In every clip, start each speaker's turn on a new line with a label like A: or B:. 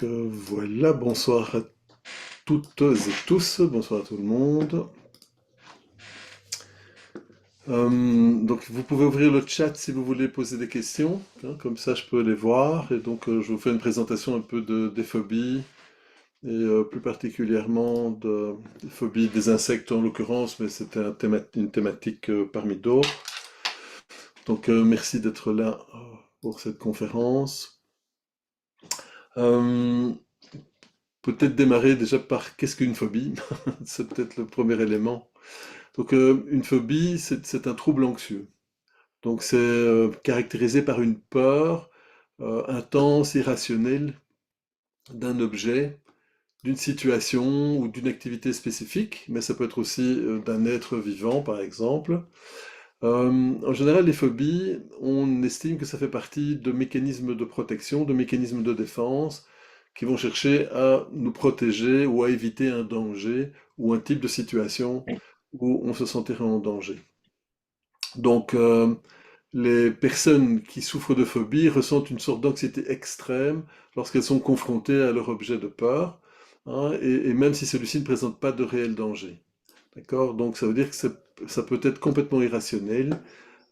A: Voilà, bonsoir à toutes et tous, bonsoir à tout le monde. Donc vous pouvez ouvrir le chat si vous voulez poser des questions, hein, comme ça je peux les voir. Et donc je vous fais une présentation un peu des phobies, et plus particulièrement des phobies des insectes en l'occurrence, mais c'était une thématique parmi d'autres. Donc merci d'être là pour cette conférence. Euh, Peut-être démarrer déjà par qu'est-ce qu'une phobie? C'est peut-être le premier élément. Donc, une phobie, c'est un trouble anxieux. Donc, c'est caractérisé par une peur intense, irrationnelle d'un objet, d'une situation ou d'une activité spécifique, mais ça peut être aussi d'un être vivant, par exemple. En général, les phobies, on estime que ça fait partie de mécanismes de protection, de mécanismes de défense, qui vont chercher à nous protéger ou à éviter un danger ou un type de situation où on se sentirait en danger. Donc, les personnes qui souffrent de phobie ressentent une sorte d'anxiété extrême lorsqu'elles sont confrontées à leur objet de peur, hein, et même si celui-ci ne présente pas de réel danger. D'accord? Donc, ça veut dire que ça peut être complètement irrationnel.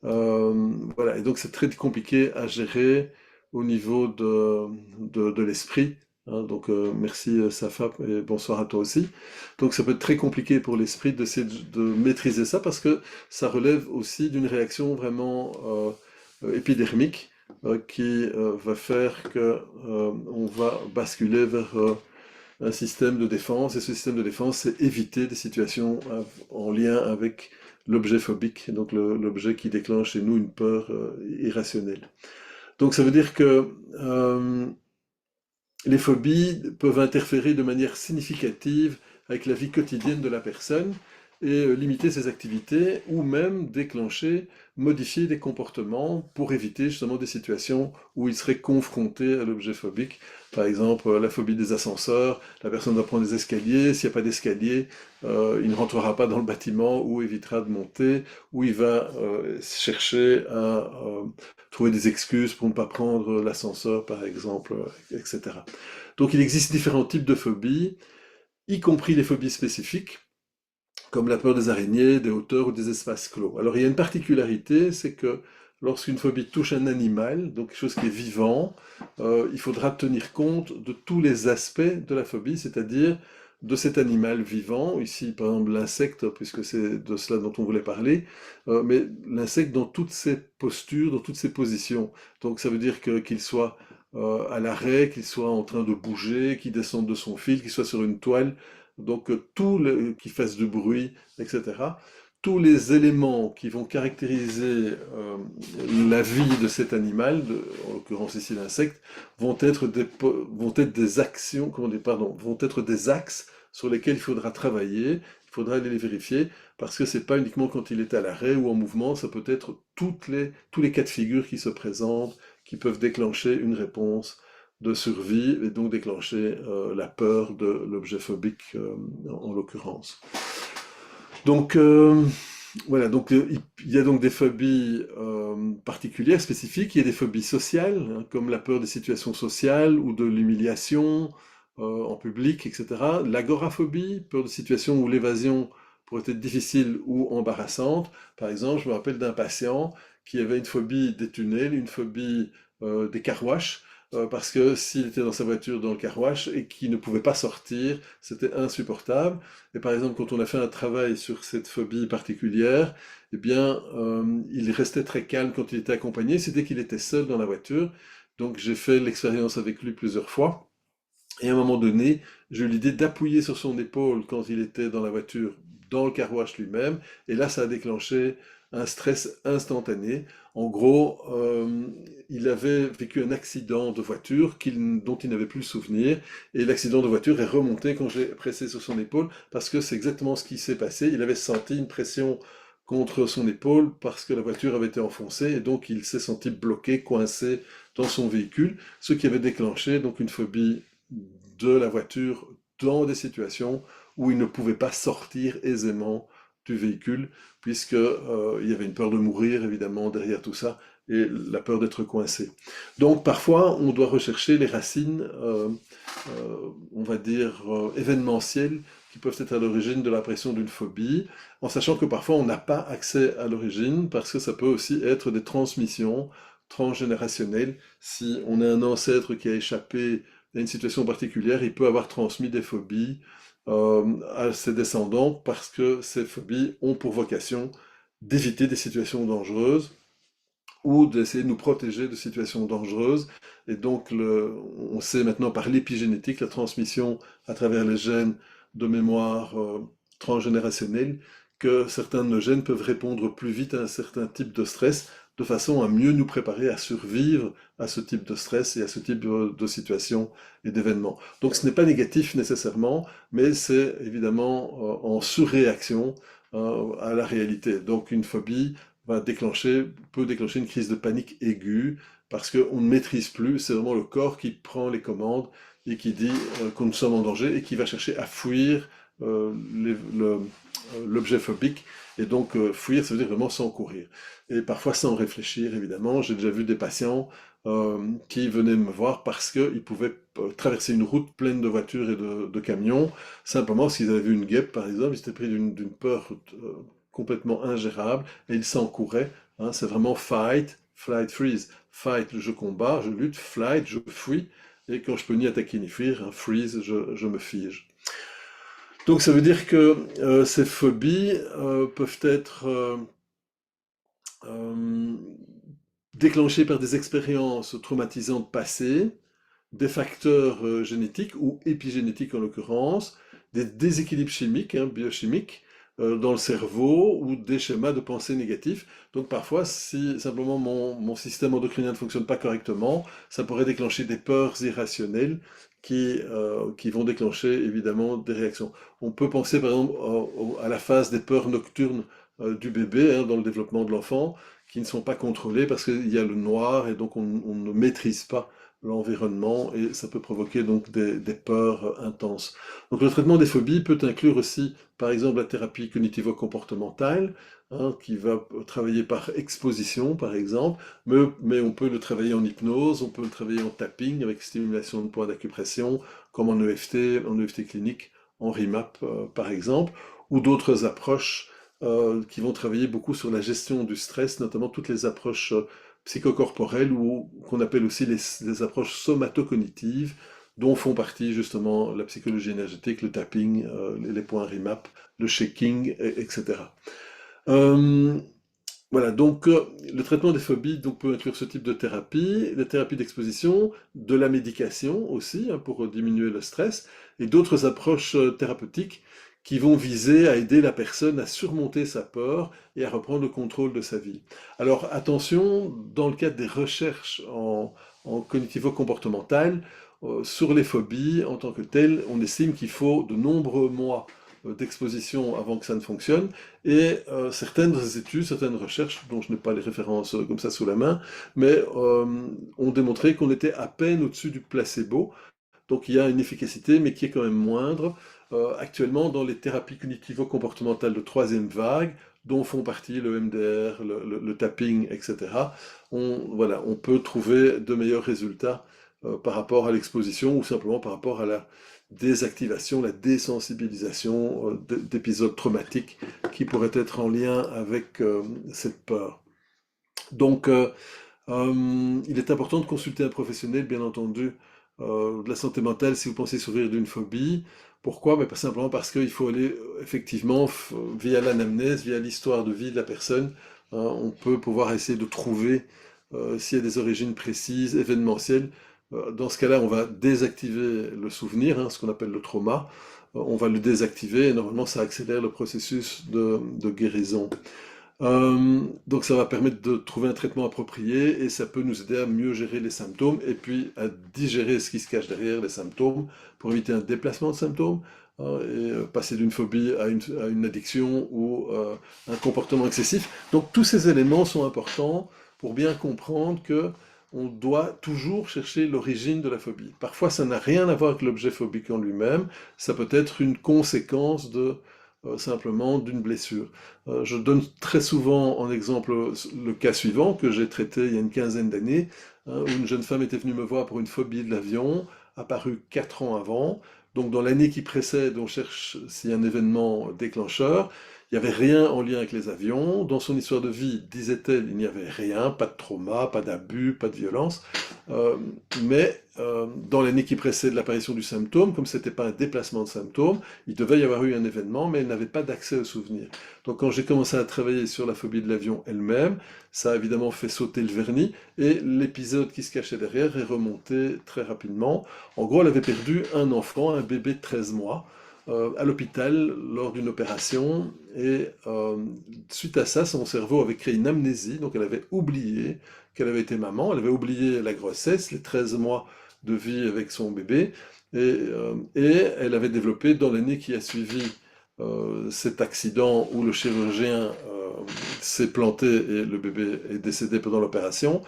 A: Voilà, et donc c'est très compliqué à gérer au niveau de l'esprit, hein. Donc merci Safa et bonsoir à toi aussi. Donc ça peut être très compliqué pour l'esprit d'essayer de maîtriser ça parce que ça relève aussi d'une réaction vraiment épidermique qui va faire que on va basculer vers un système de défense, et ce système de défense, c'est éviter des situations en lien avec l'objet phobique, donc l'objet qui déclenche chez nous une peur irrationnelle. Donc ça veut dire que les phobies peuvent interférer de manière significative avec la vie quotidienne de la personne et limiter ses activités ou même déclencher, modifier des comportements pour éviter justement des situations où il serait confronté à l'objet phobique. Par exemple, la phobie des ascenseurs, la personne doit prendre des escaliers, s'il n'y a pas d'escalier, il ne rentrera pas dans le bâtiment ou évitera de monter, ou il va chercher à trouver des excuses pour ne pas prendre l'ascenseur, par exemple, etc. Donc il existe différents types de phobies, y compris les phobies spécifiques, comme la peur des araignées, des hauteurs ou des espaces clos. Alors il y a une particularité, c'est que lorsqu'une phobie touche un animal, donc quelque chose qui est vivant, il faudra tenir compte de tous les aspects de la phobie, c'est-à-dire de cet animal vivant, ici par exemple l'insecte, puisque c'est de cela dont on voulait parler, mais l'insecte dans toutes ses postures, dans toutes ses positions. Donc ça veut dire qu'il soit à l'arrêt, qu'il soit en train de bouger, qu'il descende de son fil, qu'il soit sur une toile, donc qui fasse du bruit, etc. Tous les éléments qui vont caractériser la vie de cet animal, en l'occurrence ici l'insecte, vont être des actions, comment dire, pardon, vont être des axes sur lesquels il faudra travailler, il faudra aller les vérifier, parce que c'est pas uniquement quand il est à l'arrêt ou en mouvement, ça peut être tous les cas de figure qui se présentent, qui peuvent déclencher une réponse de survie et donc déclencher la peur de l'objet phobique en l'occurrence. Donc voilà, donc il y a donc des phobies particulières, spécifiques, il y a des phobies sociales, hein, comme la peur des situations sociales ou de l'humiliation en public, etc. L'agoraphobie, peur de situations où l'évasion pourrait être difficile ou embarrassante. Par exemple, je me rappelle d'un patient qui avait une phobie des tunnels, une phobie des car-wash, parce que s'il était dans sa voiture dans le car-wash et qu'il ne pouvait pas sortir, c'était insupportable. Et par exemple, quand on a fait un travail sur cette phobie particulière, eh bien, il restait très calme quand il était accompagné, c'était qu'il était seul dans la voiture. Donc j'ai fait l'expérience avec lui plusieurs fois. Et à un moment donné, j'ai eu l'idée d'appuyer sur son épaule quand il était dans la voiture, dans le carwash lui-même. Et là, ça a déclenché un stress instantané. En gros, il avait vécu un accident de voiture dont il n'avait plus le souvenir. Et l'accident de voiture est remonté quand j'ai pressé sur son épaule, parce que c'est exactement ce qui s'est passé. Il avait senti une pression contre son épaule parce que la voiture avait été enfoncée et donc il s'est senti bloqué, coincé dans son véhicule, ce qui avait déclenché donc une phobie de la voiture dans des situations où il ne pouvait pas sortir aisément du véhicule, puisque il y avait une peur de mourir évidemment derrière tout ça, et la peur d'être coincé. Donc parfois, on doit rechercher les racines, on va dire, événementielles qui peuvent être à l'origine de l'impression d'une phobie, en sachant que parfois on n'a pas accès à l'origine, parce que ça peut aussi être des transmissions transgénérationnelles. Si on a un ancêtre qui a échappé à une situation particulière, il peut avoir transmis des phobies à ses descendants, parce que ces phobies ont pour vocation d'éviter des situations dangereuses ou d'essayer de nous protéger de situations dangereuses. Et donc, on sait maintenant par l'épigénétique, la transmission à travers les gènes de mémoire transgénérationnelle, que certains de nos gènes peuvent répondre plus vite à un certain type de stress, de façon à mieux nous préparer à survivre à ce type de stress et à ce type de situation et d'événements. Donc ce n'est pas négatif nécessairement, mais c'est évidemment en surréaction à la réalité. Donc une phobie peut déclencher une crise de panique aiguë parce qu'on ne maîtrise plus, c'est vraiment le corps qui prend les commandes et qui dit que nous sommes en danger et qui va chercher à fuir l'objet phobique. Et donc fuir, ça veut dire vraiment sans courir. Et parfois sans réfléchir, évidemment. J'ai déjà vu des patients qui venaient me voir parce qu'ils pouvaient traverser une route pleine de voitures et de camions, simplement parce qu'ils avaient vu une guêpe, par exemple, ils étaient pris d'une peur complètement ingérable, et ils s'en couraient. Hein, c'est vraiment fight, flight, freeze. Fight, je combats, je lutte. Flight, je fuis. Et quand je peux ni attaquer ni fuir, hein, freeze, je me fige. Donc ça veut dire que ces phobies peuvent être euh, déclenchées par des expériences traumatisantes passées, des facteurs génétiques ou épigénétiques en l'occurrence, des déséquilibres chimiques, hein, biochimiques, dans le cerveau ou des schémas de pensée négatifs. Donc parfois, si simplement mon système endocrinien ne fonctionne pas correctement, ça pourrait déclencher des peurs irrationnelles qui vont déclencher évidemment des réactions. On peut penser par exemple à la phase des peurs nocturnes du bébé, hein, dans le développement de l'enfant, qui ne sont pas contrôlées parce qu'il y a le noir et donc on ne maîtrise pas l'environnement et ça peut provoquer donc des peurs intenses. Donc le traitement des phobies peut inclure aussi par exemple la thérapie cognitivo-comportementale, hein, qui va travailler par exposition par exemple, mais on peut le travailler en hypnose, on peut le travailler en tapping avec stimulation de points d'acupression, comme en EFT clinique, en RIMAP par exemple, ou d'autres approches qui vont travailler beaucoup sur la gestion du stress, notamment toutes les approches psychocorporelles ou qu'on appelle aussi les approches somatocognitives, dont font partie justement la psychologie énergétique, le tapping, les points RIMAP, le shaking, etc. Euh, voilà, donc le traitement des phobies donc, peut inclure ce type de thérapie, la thérapie d'exposition, de la médication aussi, hein, pour diminuer le stress, et d'autres approches thérapeutiques qui vont viser à aider la personne à surmonter sa peur et à reprendre le contrôle de sa vie. Alors attention, dans le cadre des recherches en cognitivo-comportemental, sur les phobies en tant que telles, on estime qu'il faut de nombreux mois d'exposition avant que ça ne fonctionne, et certaines études, certaines recherches, dont je n'ai pas les références comme ça sous la main, mais ont démontré qu'on était à peine au-dessus du placebo, donc il y a une efficacité, mais qui est quand même moindre. Actuellement, dans les thérapies cognitivo-comportementales de troisième vague, dont font partie le MDR, le tapping, etc., voilà, on peut trouver de meilleurs résultats par rapport à l'exposition ou simplement par rapport à la désactivation, la désensibilisation d'épisodes traumatiques qui pourraient être en lien avec cette peur. Donc, il est important de consulter un professionnel, bien entendu, de la santé mentale si vous pensez souffrir d'une phobie. Pourquoi? Ben, pas simplement parce qu'il faut aller effectivement via l'anamnèse, via l'histoire de vie de la personne, hein, on peut pouvoir essayer de trouver s'il y a des origines précises, événementielles. Dans ce cas-là, on va désactiver le souvenir, hein, ce qu'on appelle le trauma. On va le désactiver et normalement ça accélère le processus de guérison. Donc ça va permettre de trouver un traitement approprié et ça peut nous aider à mieux gérer les symptômes et puis à digérer ce qui se cache derrière les symptômes pour éviter un déplacement de symptômes, hein, et passer d'une phobie à une addiction ou un comportement excessif. Donc tous ces éléments sont importants pour bien comprendre que on doit toujours chercher l'origine de la phobie. Parfois ça n'a rien à voir avec l'objet phobique en lui-même, ça peut être une conséquence simplement d'une blessure. Je donne très souvent en exemple le cas suivant que j'ai traité il y a une quinzaine d'années, hein, où une jeune femme était venue me voir pour une phobie de l'avion, apparue 4 ans avant. Donc dans l'année qui précède, on cherche s'il y a un événement déclencheur. Il n'y avait rien en lien avec les avions. Dans son histoire de vie, disait-elle, il n'y avait rien, pas de trauma, pas d'abus, pas de violence. Euh, mais dans l'année qui précède l'apparition du symptôme, comme ce n'était pas un déplacement de symptômes, il devait y avoir eu un événement, mais elle n'avait pas d'accès au souvenir. Donc quand j'ai commencé à travailler sur la phobie de l'avion elle-même, ça a évidemment fait sauter le vernis, et l'épisode qui se cachait derrière est remonté très rapidement. En gros, elle avait perdu un enfant, un bébé de 13 mois, à l'hôpital lors d'une opération, et suite à ça, son cerveau avait créé une amnésie, donc elle avait oublié qu'elle avait été maman, elle avait oublié la grossesse, les 13 mois de vie avec son bébé, et elle avait développé dans l'année qui a suivi cet accident où le chirurgien s'est planté et le bébé est décédé pendant l'opération.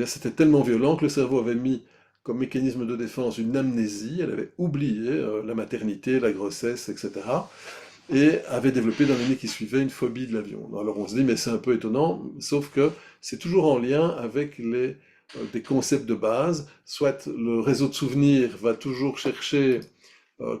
A: C'était tellement violent que le cerveau avait mis comme mécanisme de défense une amnésie, elle avait oublié la maternité, la grossesse, etc. Et avait développé dans l'année qui suivait une phobie de l'avion. Alors on se dit, mais c'est un peu étonnant, sauf que c'est toujours en lien avec des concepts de base. Soit le réseau de souvenirs va toujours chercher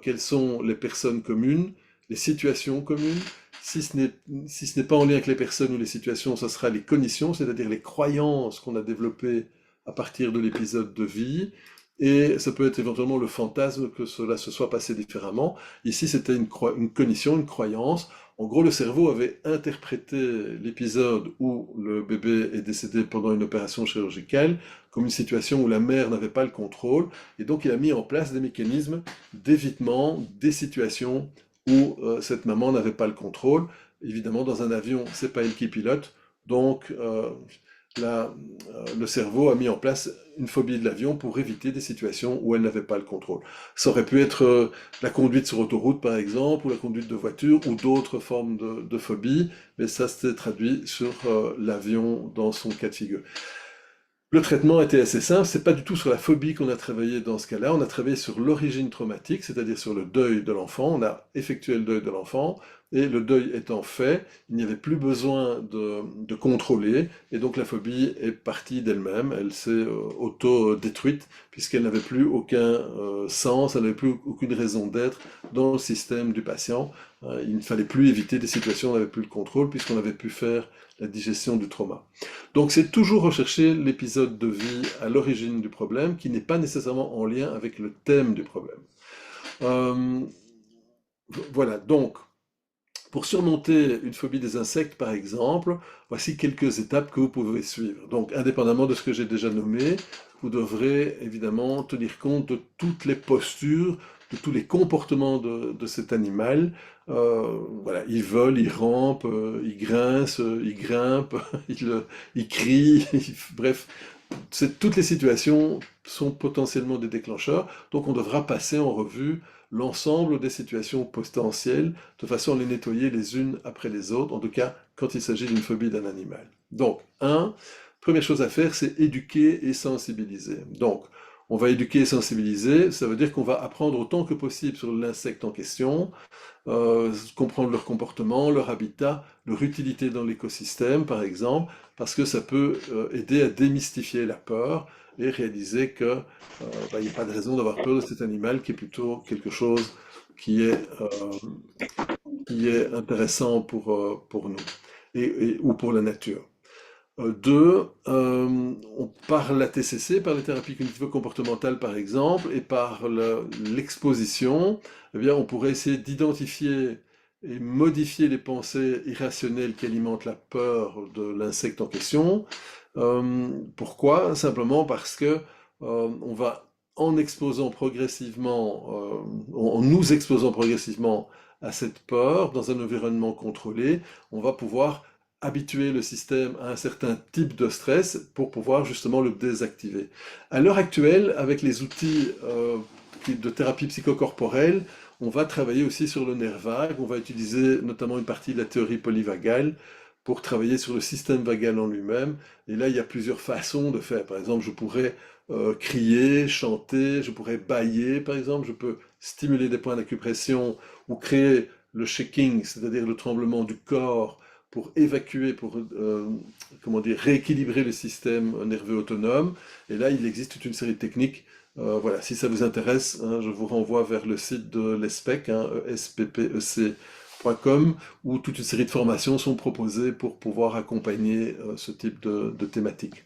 A: quelles sont les personnes communes, les situations communes. Si ce n'est pas en lien avec les personnes ou les situations, ce sera les cognitions, c'est-à-dire les croyances qu'on a développées à partir de l'épisode de vie. Et ça peut être éventuellement le fantasme que cela se soit passé différemment. Ici, c'était une cognition, une croyance. En gros, le cerveau avait interprété l'épisode où le bébé est décédé pendant une opération chirurgicale comme une situation où la mère n'avait pas le contrôle, et donc il a mis en place des mécanismes d'évitement des situations où cette maman n'avait pas le contrôle. Évidemment, dans un avion, c'est pas elle qui pilote, donc le cerveau a mis en place une phobie de l'avion pour éviter des situations où elle n'avait pas le contrôle. Ça aurait pu être la conduite sur autoroute, par exemple, ou la conduite de voiture, ou d'autres formes de phobie, mais ça s'est traduit sur l'avion dans son cas de figure. Le traitement était assez simple, c'est pas du tout sur la phobie qu'on a travaillé dans ce cas-là, on a travaillé sur l'origine traumatique, c'est-à-dire sur le deuil de l'enfant, on a effectué le deuil de l'enfant, et le deuil étant fait, il n'y avait plus besoin de contrôler, et donc la phobie est partie d'elle-même, elle s'est auto-détruite, puisqu'elle n'avait plus aucun sens, elle n'avait plus aucune raison d'être dans le système du patient. Il ne fallait plus éviter des situations où on n'avait plus le contrôle, puisqu'on avait pu faire la digestion du trauma. Donc c'est toujours rechercher l'épisode de vie à l'origine du problème qui n'est pas nécessairement en lien avec le thème du problème. Euh, voilà, donc pour surmonter une phobie des insectes par exemple, voici quelques étapes que vous pouvez suivre. Donc indépendamment de ce que j'ai déjà nommé, vous devrez évidemment tenir compte de toutes les postures, de tous les comportements de cet animal. Voilà, il vole, il rampe, il grince, il grimpe, il crie, bref, toutes les situations sont potentiellement des déclencheurs, donc on devra passer en revue l'ensemble des situations potentielles de façon à les nettoyer les unes après les autres, en tout cas quand il s'agit d'une phobie d'un animal. Donc, première chose à faire, c'est éduquer et sensibiliser. Donc, on va éduquer et sensibiliser, ça veut dire qu'on va apprendre autant que possible sur l'insecte en question, comprendre leur comportement, leur habitat, leur utilité dans l'écosystème, par exemple, parce que ça peut aider à démystifier la peur et réaliser que il n'y a pas de raison d'avoir peur de cet animal qui est plutôt quelque chose qui est, qui est intéressant pour nous ou pour la nature. Deux, par la TCC, par les thérapies cognitivo-comportementales par exemple, et par l'exposition, eh bien, on pourrait essayer d'identifier et modifier les pensées irrationnelles qui alimentent la peur de l'insecte en question. Pourquoi? Simplement parce que on va, en exposant progressivement, en nous exposant progressivement à cette peur dans un environnement contrôlé, on va pouvoir habituer le système à un certain type de stress pour pouvoir justement le désactiver. À l'heure actuelle, avec les outils de thérapie psychocorporelle, on va travailler aussi sur le nerf vague, on va utiliser notamment une partie de la théorie polyvagale pour travailler sur le système vagal en lui-même. Et là, il y a plusieurs façons de faire. Par exemple, je pourrais crier, chanter, je pourrais bâiller, par exemple, je peux stimuler des points d'acupression ou créer le shaking, c'est-à-dire le tremblement du corps, pour évacuer, pour comment dire, rééquilibrer le système nerveux autonome. Et là, il existe toute une série de techniques. Voilà, si ça vous intéresse, hein, je vous renvoie vers le site de l'ESPEC, hein, esppec.com, où toute une série de formations sont proposées pour pouvoir accompagner ce type de thématique.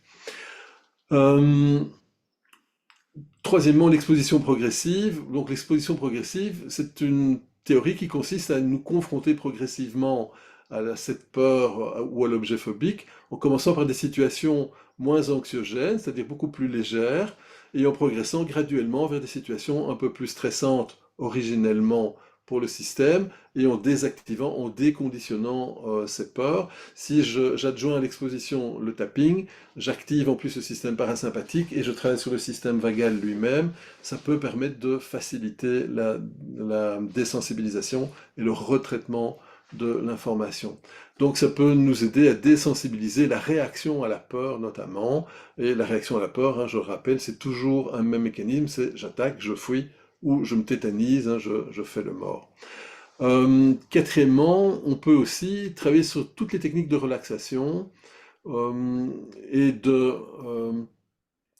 A: Troisièmement, l'exposition progressive. Donc l'exposition progressive, c'est une théorie qui consiste à nous confronter progressivement à cette peur ou à l'objet phobique, en commençant par des situations moins anxiogènes, c'est-à-dire beaucoup plus légères, et en progressant graduellement vers des situations un peu plus stressantes originellement pour le système, et en désactivant, en déconditionnant ces peurs. Si j'adjoins à l'exposition le tapping, j'active en plus le système parasympathique et je travaille sur le système vagal lui-même. Ça peut permettre de faciliter la désensibilisation et le retraitement de l'information. Donc ça peut nous aider à désensibiliser la réaction à la peur notamment. Et la réaction à la peur, hein, je le rappelle, c'est toujours un même mécanisme, c'est j'attaque, je fuis ou je me tétanise, hein, je fais le mort. Quatrièmement, on peut aussi travailler sur toutes les techniques de relaxation euh, et,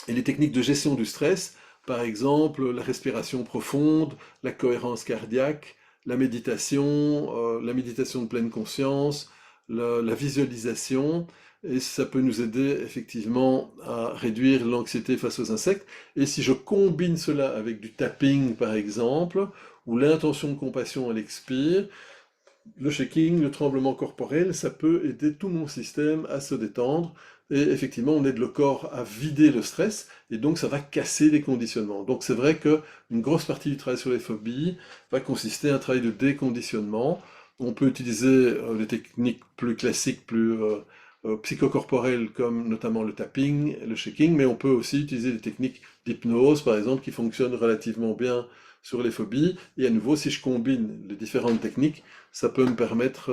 A: et les techniques de gestion du stress, par exemple la respiration profonde, la cohérence cardiaque, la méditation de pleine conscience, la visualisation, et ça peut nous aider effectivement à réduire l'anxiété face aux insectes. Et si je combine cela avec du tapping par exemple, ou l'intention de compassion à l'expire, le shaking, le tremblement corporel, ça peut aider tout mon système à se détendre. Et effectivement, on aide le corps à vider le stress, et donc ça va casser les conditionnements. Donc c'est vrai qu'une grosse partie du travail sur les phobies va consister à un travail de déconditionnement. On peut utiliser des techniques plus classiques, plus psychocorporelles, comme notamment le tapping, le shaking, mais on peut aussi utiliser des techniques d'hypnose, par exemple, qui fonctionnent relativement bien sur les phobies. Et à nouveau, si je combine les différentes techniques, ça peut me permettre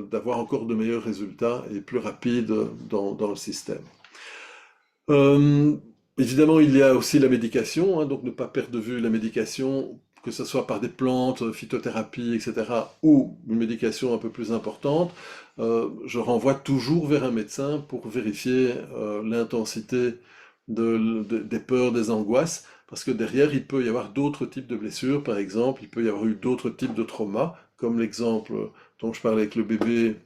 A: d'avoir encore de meilleurs résultats et plus rapides dans le système. Euh, Évidemment, il y a aussi la médication, hein, donc ne pas perdre de vue la médication, que ce soit par des plantes, phytothérapie, etc., ou une médication un peu plus importante. Je renvoie toujours vers un médecin pour vérifier l'intensité des peurs, des angoisses, parce que derrière, il peut y avoir d'autres types de blessures, par exemple, il peut y avoir eu d'autres types de traumas, comme l'exemple dont je parlais avec le bébé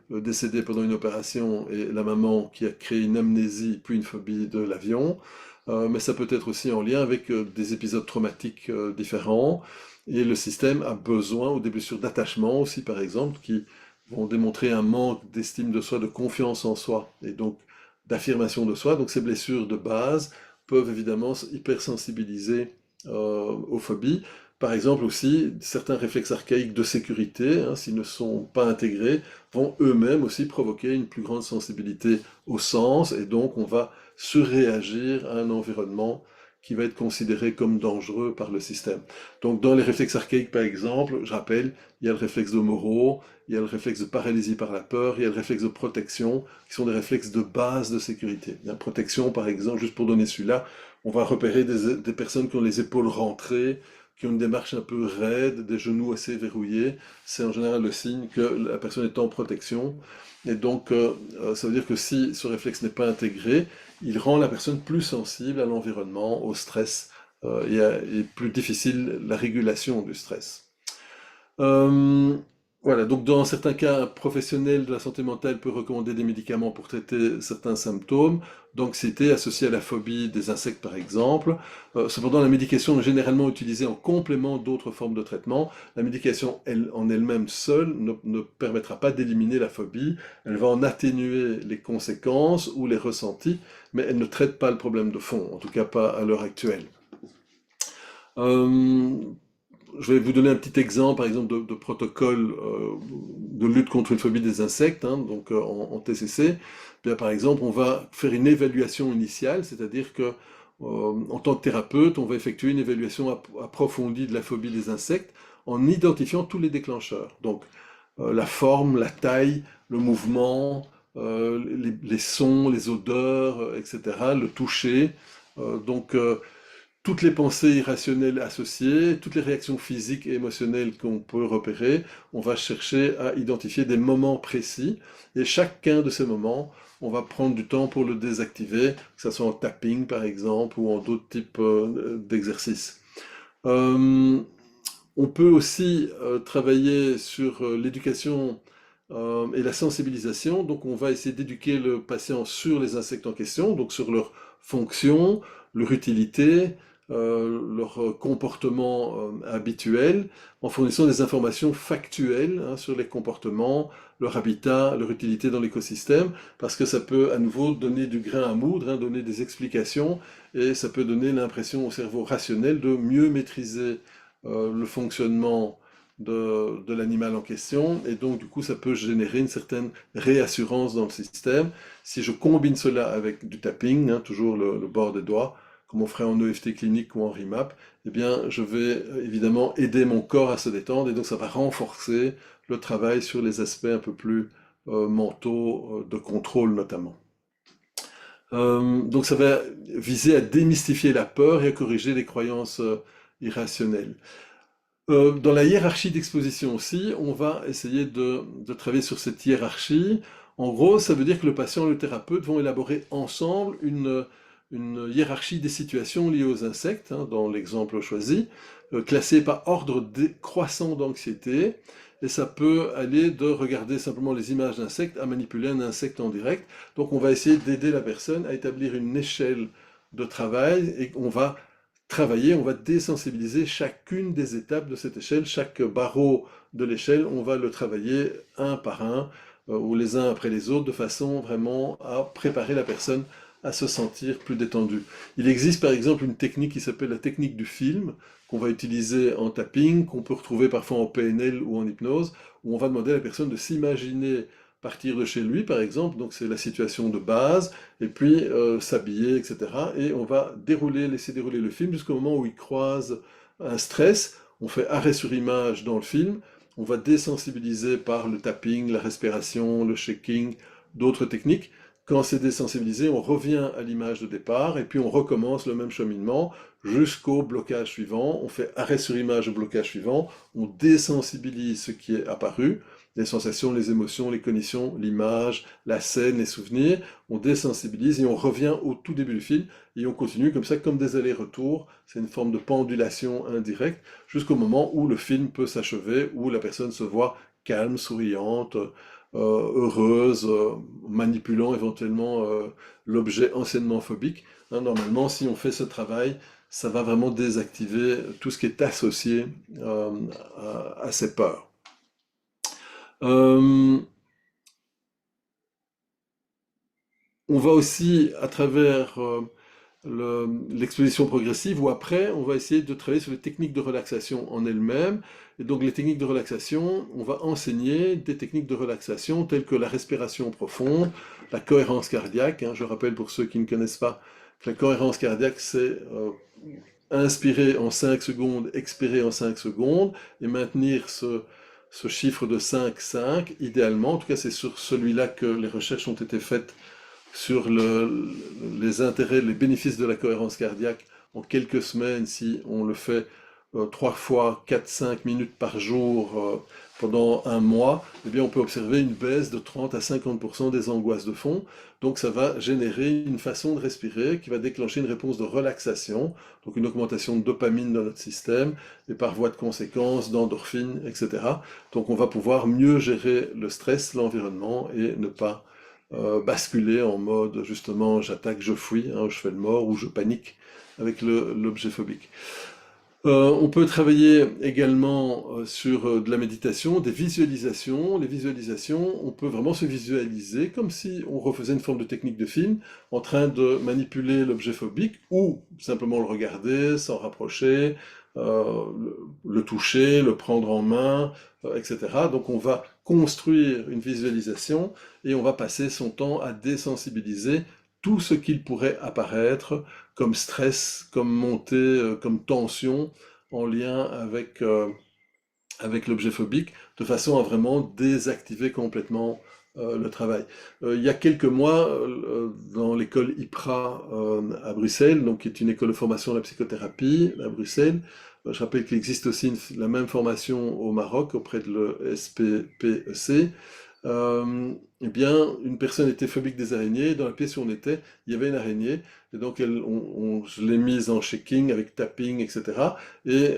A: décédé pendant une opération et la maman qui a créé une amnésie puis une phobie de l'avion. Mais ça peut être aussi en lien avec des épisodes traumatiques différents. Et le système a besoin, ou des blessures d'attachement aussi, par exemple, qui vont démontrer un manque d'estime de soi, de confiance en soi, et donc d'affirmation de soi. Donc ces blessures de base peuvent évidemment hypersensibiliser aux phobies. Par exemple aussi, certains réflexes archaïques de sécurité, hein, s'ils ne sont pas intégrés, vont eux-mêmes aussi provoquer une plus grande sensibilité au sens, et donc on va surréagir à un environnement qui va être considéré comme dangereux par le système. Donc dans les réflexes archaïques, par exemple, je rappelle, il y a le réflexe de Moro, il y a le réflexe de paralysie par la peur, il y a le réflexe de protection, qui sont des réflexes de base de sécurité. La protection, par exemple, juste pour donner celui-là, on va repérer des personnes qui ont les épaules rentrées, qui ont une démarche un peu raide, des genoux assez verrouillés. C'est en général le signe que la personne est en protection. Et donc, ça veut dire que si ce réflexe n'est pas intégré, il rend la personne plus sensible à l'environnement, au stress, et plus difficile la régulation du stress. Euh, voilà, donc dans certains cas, un professionnel de la santé mentale peut recommander des médicaments pour traiter certains symptômes, d'anxiété associée à la phobie des insectes par exemple. Cependant, la médication est généralement utilisée en complément d'autres formes de traitement. La médication en elle-même seule ne permettra pas d'éliminer la phobie, elle va en atténuer les conséquences ou les ressentis, mais elle ne traite pas le problème de fond, en tout cas pas à l'heure actuelle. Euh, je vais vous donner un petit exemple, par exemple, de protocole de lutte contre une phobie des insectes, hein, donc en TCC. Bien, par exemple, on va faire une évaluation initiale, c'est-à-dire que en tant que thérapeute, on va effectuer une évaluation approfondie de la phobie des insectes en identifiant tous les déclencheurs. Donc, la forme, la taille, le mouvement, les sons, les odeurs, etc., le toucher. Donc, toutes les pensées irrationnelles associées, toutes les réactions physiques et émotionnelles qu'on peut repérer, on va chercher à identifier des moments précis, et chacun de ces moments, on va prendre du temps pour le désactiver, que ce soit en tapping par exemple, ou en d'autres types d'exercices. Euh, on peut aussi travailler sur l'éducation et la sensibilisation. Donc on va essayer d'éduquer le patient sur les insectes en question, donc sur leur fonction, leur utilité, leur comportement habituel, en fournissant des informations factuelles sur les comportements, leur habitat, leur utilité dans l'écosystème, parce que ça peut à nouveau donner du grain à moudre, donner des explications, et ça peut donner l'impression au cerveau rationnel de mieux maîtriser le fonctionnement de l'animal en question, et donc du coup ça peut générer une certaine réassurance dans le système. Si je combine cela avec du tapping, toujours le bord des doigts, comme on ferait en EFT clinique ou en RIMAP, eh bien je vais évidemment aider mon corps à se détendre, et donc ça va renforcer le travail sur les aspects un peu plus mentaux, de contrôle notamment. Donc ça va viser à démystifier la peur et à corriger les croyances irrationnelles. Dans la hiérarchie d'exposition aussi, on va essayer de travailler sur cette hiérarchie. En gros, ça veut dire que le patient et le thérapeute vont élaborer ensemble une hiérarchie des situations liées aux insectes, dans l'exemple choisi, classée par ordre décroissant d'anxiété. Et ça peut aller de regarder simplement les images d'insectes à manipuler un insecte en direct. Donc on va essayer d'aider la personne à établir une échelle de travail, et on va travailler, on va désensibiliser chacune des étapes de cette échelle, chaque barreau de l'échelle, on va le travailler un par un, ou les uns après les autres, de façon vraiment à préparer la personne à se sentir plus détendue. Il existe par exemple une technique qui s'appelle la technique du film, qu'on va utiliser en tapping, qu'on peut retrouver parfois en PNL ou en hypnose, où on va demander à la personne de s'imaginer partir de chez lui, par exemple, donc c'est la situation de base, et puis s'habiller, etc. Et on va laisser dérouler le film jusqu'au moment où il croise un stress. On fait arrêt sur image dans le film, on va désensibiliser par le tapping, la respiration, le shaking, d'autres techniques. Quand c'est désensibilisé, on revient à l'image de départ, et puis on recommence le même cheminement jusqu'au blocage suivant. On fait arrêt sur image au blocage suivant, on désensibilise ce qui est apparu, les sensations, les émotions, les cognitions, l'image, la scène, les souvenirs, on désensibilise et on revient au tout début du film, et on continue comme ça, comme des allers-retours, c'est une forme de pendulation indirecte, jusqu'au moment où le film peut s'achever, où la personne se voit calme, souriante, heureuse, manipulant éventuellement l'objet anciennement phobique. Normalement, si on fait ce travail, ça va vraiment désactiver tout ce qui est associé à ces peurs. Euh, on va aussi, à travers l'exposition progressive, ou après, on va essayer de travailler sur les techniques de relaxation en elles-mêmes. Et donc les techniques de relaxation, on va enseigner des techniques de relaxation telles que la respiration profonde, la cohérence cardiaque. Je rappelle pour ceux qui ne connaissent pas que la cohérence cardiaque, c'est inspirer en 5 secondes, expirer en 5 secondes, et maintenir ce chiffre de 5-5, idéalement. En tout cas, c'est sur celui-là que les recherches ont été faites sur les intérêts, les bénéfices de la cohérence cardiaque en quelques semaines, si on le fait 3 fois 4-5 minutes par jour pendant un mois, eh bien on peut observer une baisse de 30 à 50% des angoisses de fond. Donc ça va générer une façon de respirer qui va déclencher une réponse de relaxation, donc une augmentation de dopamine dans notre système, et par voie de conséquence d'endorphines, etc. Donc on va pouvoir mieux gérer le stress, l'environnement, et ne pas basculer en mode justement j'attaque, je fuis, je fais le mort ou je panique avec l'objet phobique. On peut travailler également sur de la méditation, des visualisations. Les visualisations, on peut vraiment se visualiser comme si on refaisait une forme de technique de film, en train de manipuler l'objet phobique ou simplement le regarder, s'en rapprocher, le toucher, le prendre en main, etc. Donc on va construire une visualisation et on va passer son temps à désensibiliser tout ce qu'il pourrait apparaître comme stress, comme montée, comme tension en lien avec l'objet phobique, de façon à vraiment désactiver complètement le travail. Il y a quelques mois, dans l'école IPRA à Bruxelles, donc qui est une école de formation à la psychothérapie à Bruxelles, je rappelle qu'il existe aussi la même formation au Maroc auprès de l'ESPPEC. Eh bien, une personne était phobique des araignées. Dans la pièce où on était, il y avait une araignée. Et donc, je l'ai mise en shaking avec tapping, etc. Et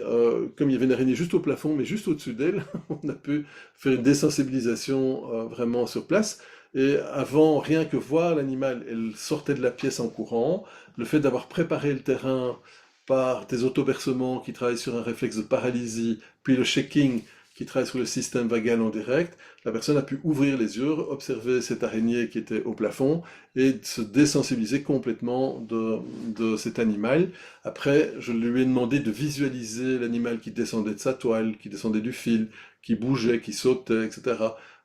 A: comme il y avait une araignée juste au plafond, mais juste au-dessus d'elle, on a pu faire une désensibilisation vraiment sur place. Et avant, rien que voir l'animal, elle sortait de la pièce en courant. Le fait d'avoir préparé le terrain par des autobercements qui travaillent sur un réflexe de paralysie, puis le shaking qui travaille sur le système vagal en direct, la personne a pu ouvrir les yeux, observer cette araignée qui était au plafond et se désensibiliser complètement de cet animal. Après, je lui ai demandé de visualiser l'animal qui descendait de sa toile, qui descendait du fil, qui bougeait, qui sautait, etc.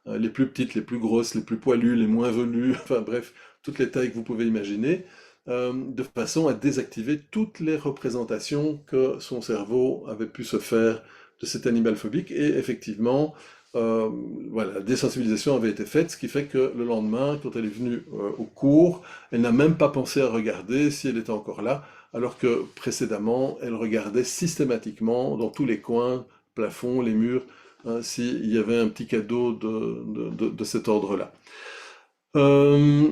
A: Les plus petites, les plus grosses, les plus poilues, les moins velues, enfin bref, toutes les tailles que vous pouvez imaginer, de façon à désactiver toutes les représentations que son cerveau avait pu se faire de cet animal phobique. Et effectivement, voilà, la désensibilisation avait été faite, ce qui fait que le lendemain, quand elle est venue au cours, elle n'a même pas pensé à regarder si elle était encore là, alors que précédemment, elle regardait systématiquement dans tous les coins, plafonds, les murs, hein, s'il y avait un petit cadeau de cet ordre-là. Euh,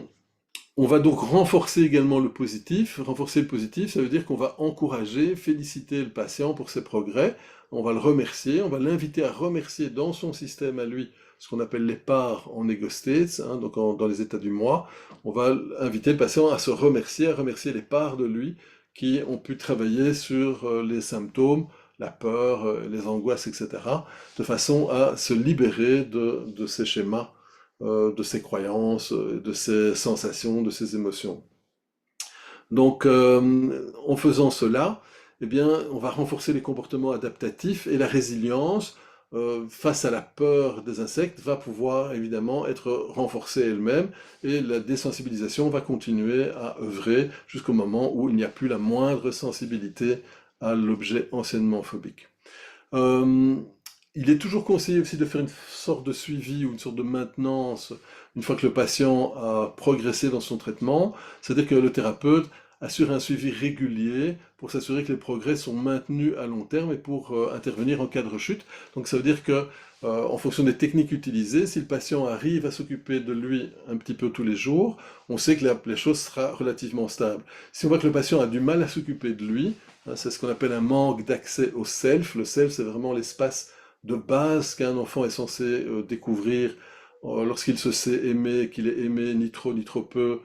A: on va donc renforcer également le positif. Renforcer le positif, ça veut dire qu'on va encourager, féliciter le patient pour ses progrès. On va le remercier, on va l'inviter à remercier dans son système à lui ce qu'on appelle les parts en ego states, hein, donc dans les états du moi. On va inviter le patient à se remercier, à remercier les parts de lui qui ont pu travailler sur les symptômes, la peur, les angoisses, etc., de façon à se libérer de ces schémas, de ses croyances, de ses sensations, de ses émotions. Donc, en faisant cela, eh bien, on va renforcer les comportements adaptatifs et la résilience face à la peur des insectes va pouvoir évidemment être renforcée elle-même et la désensibilisation va continuer à œuvrer jusqu'au moment où il n'y a plus la moindre sensibilité à l'objet anciennement phobique. Euh, il est toujours conseillé aussi de faire une sorte de suivi ou une sorte de maintenance une fois que le patient a progressé dans son traitement, c'est-à-dire que le thérapeute assure un suivi régulier pour s'assurer que les progrès sont maintenus à long terme et pour intervenir en cas de rechute. Donc ça veut dire que en fonction des techniques utilisées, si le patient arrive à s'occuper de lui un petit peu tous les jours, on sait que la chose sera relativement stable. Si on voit que le patient a du mal à s'occuper de lui, hein, c'est ce qu'on appelle un manque d'accès au self. Le self, c'est vraiment l'espace de base qu'un enfant est censé découvrir lorsqu'il se sait aimer, qu'il est aimé ni trop ni trop peu,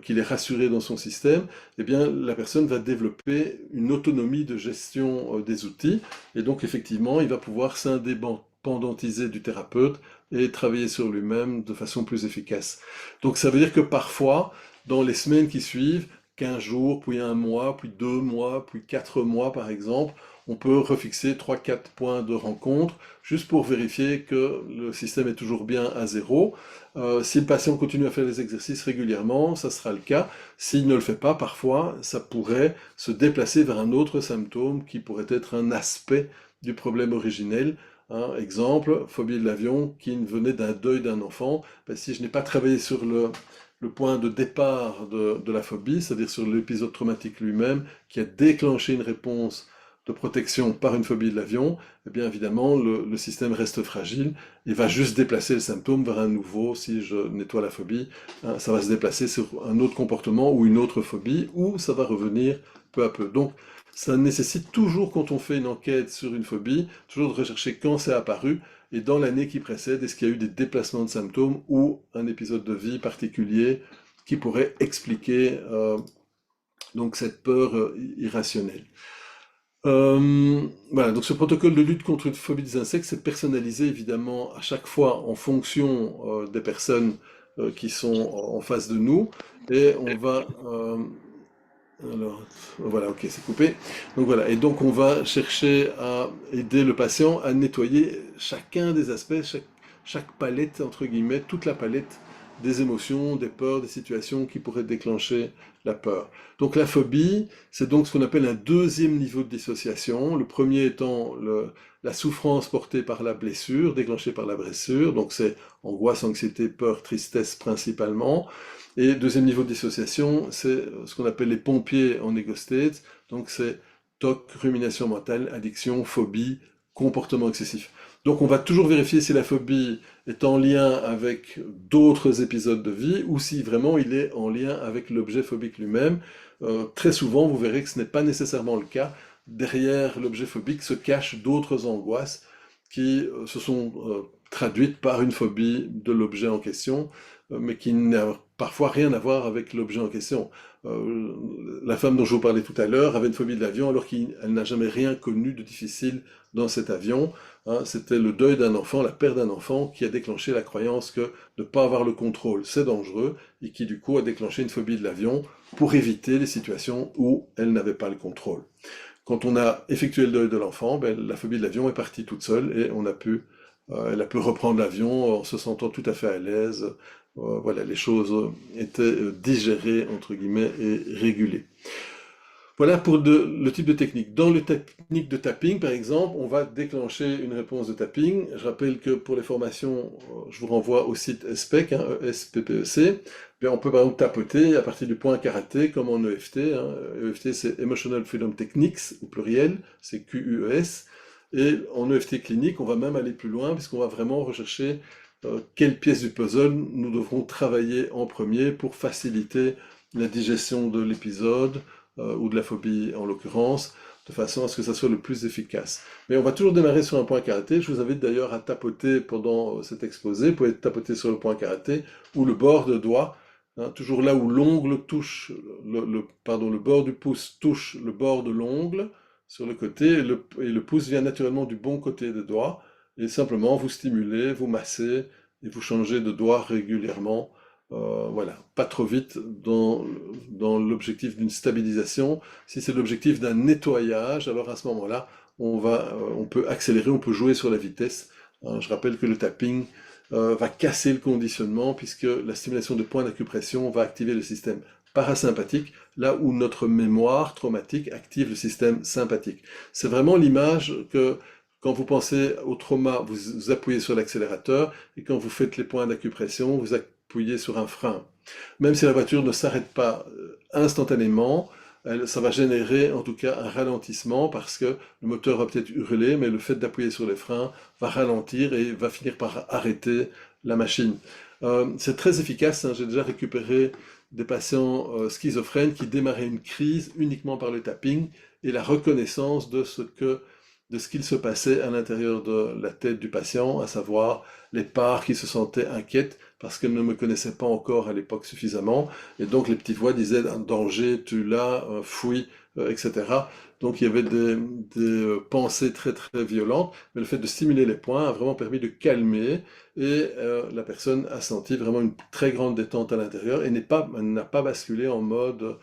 A: qu'il est rassuré dans son système, eh bien la personne va développer une autonomie de gestion des outils, et donc effectivement il va pouvoir s'indépendantiser du thérapeute et travailler sur lui-même de façon plus efficace. Donc ça veut dire que parfois, dans les semaines qui suivent, 15 jours, puis un mois, puis 2 mois, puis 4 mois par exemple, on peut refixer 3-4 points de rencontre juste pour vérifier que le système est toujours bien à zéro. Si le patient continue à faire les exercices régulièrement, ça sera le cas. S'il ne le fait pas, parfois, ça pourrait se déplacer vers un autre symptôme qui pourrait être un aspect du problème originel. Hein, exemple, phobie de l'avion qui venait d'un deuil d'un enfant. Ben, si je n'ai pas travaillé sur le point de départ de la phobie, c'est-à-dire sur l'épisode traumatique lui-même, qui a déclenché une réponse de protection par une phobie de l'avion, eh bien évidemment le système reste fragile et va juste déplacer le symptôme vers un nouveau. Si je nettoie la phobie, hein, ça va se déplacer sur un autre comportement ou une autre phobie, ou ça va revenir peu à peu. Donc ça nécessite toujours, quand on fait une enquête sur une phobie, toujours de rechercher quand c'est apparu et dans l'année qui précède, est-ce qu'il y a eu des déplacements de symptômes ou un épisode de vie particulier qui pourrait expliquer donc cette peur irrationnelle. Voilà, donc ce protocole de lutte contre une phobie des insectes, c'est personnalisé évidemment à chaque fois en fonction des personnes qui sont en face de nous. Et on va... alors, voilà, ok, c'est coupé. Donc voilà, et donc on va chercher à aider le patient à nettoyer chacun des aspects, chaque palette, entre guillemets, toute la palette des émotions, des peurs, des situations qui pourraient déclencher la peur. Donc la phobie, c'est donc ce qu'on appelle un deuxième niveau de dissociation. Le premier étant la souffrance portée par la blessure, déclenchée par la blessure. Donc c'est angoisse, anxiété, peur, tristesse principalement. Et deuxième niveau de dissociation, c'est ce qu'on appelle les pompiers en ego state. Donc c'est TOC, rumination mentale, addiction, phobie, comportement excessif. Donc on va toujours vérifier si la phobie est en lien avec d'autres épisodes de vie ou si vraiment il est en lien avec l'objet phobique lui-même. Très souvent, vous verrez que ce n'est pas nécessairement le cas. Derrière l'objet phobique se cachent d'autres angoisses qui se sont traduites par une phobie de l'objet en question, mais qui n'a parfois rien à voir avec l'objet en question. La femme dont je vous parlais tout à l'heure avait une phobie de l'avion alors qu'elle n'a jamais rien connu de difficile dans cet avion. Hein, c'était le deuil d'un enfant, la perte d'un enfant, qui a déclenché la croyance que de ne pas avoir le contrôle, c'est dangereux, et qui du coup a déclenché une phobie de l'avion pour éviter les situations où elle n'avait pas le contrôle. Quand on a effectué le deuil de l'enfant, ben, la phobie de l'avion est partie toute seule et elle a pu reprendre l'avion en se sentant tout à fait à l'aise. Voilà, les choses étaient digérées, entre guillemets, et régulées. Voilà pour le type de technique. Dans les techniques de tapping, par exemple, on va déclencher une réponse de tapping. Je rappelle que pour les formations, je vous renvoie au site SPEC, hein, ESPPEC. Bien, on peut par exemple tapoter à partir du point karaté, comme en EFT. Hein. EFT, c'est Emotional Freedom Techniques, au pluriel, c'est QUES. Et en EFT clinique, on va même aller plus loin, puisqu'on va vraiment rechercher quelle pièce du puzzle nous devrons travailler en premier pour faciliter la digestion de l'épisode, ou de la phobie en l'occurrence, de façon à ce que ça soit le plus efficace. Mais on va toujours démarrer sur un point karaté. Je vous invite d'ailleurs à tapoter pendant cet exposé. Vous pouvez tapoter sur le point karaté ou le bord de doigt, hein, toujours là où l'ongle touche, le bord du pouce touche le bord de l'ongle sur le côté, et le pouce vient naturellement du bon côté des doigts. Et simplement, vous stimulez, vous massez, et vous changez de doigt régulièrement. Voilà, pas trop vite dans l'objectif d'une stabilisation. Si c'est l'objectif d'un nettoyage, alors à ce moment-là, on peut accélérer, on peut jouer sur la vitesse. Hein, je rappelle que le tapping va casser le conditionnement puisque la stimulation de points d'acupression va activer le système parasympathique, là où notre mémoire traumatique active le système sympathique. C'est vraiment l'image que quand vous pensez au trauma, vous appuyez sur l'accélérateur, et quand vous faites les points d'acupression, vous appuyez sur un frein. Même si la voiture ne s'arrête pas instantanément, ça va générer en tout cas un ralentissement parce que le moteur va peut-être hurler, mais le fait d'appuyer sur les freins va ralentir et va finir par arrêter la machine. C'est très efficace, hein. J'ai déjà récupéré des patients schizophrènes qui démarraient une crise uniquement par le tapping et la reconnaissance de ce qu'il se passait à l'intérieur de la tête du patient, à savoir les parts qui se sentaient inquiètes parce qu'elles ne me connaissaient pas encore à l'époque suffisamment, et donc les petites voix disaient un danger, tu l'as, fuis, etc. Donc il y avait des pensées très très violentes, mais le fait de stimuler les points a vraiment permis de calmer, et la personne a senti vraiment une très grande détente à l'intérieur et n'a pas basculé en mode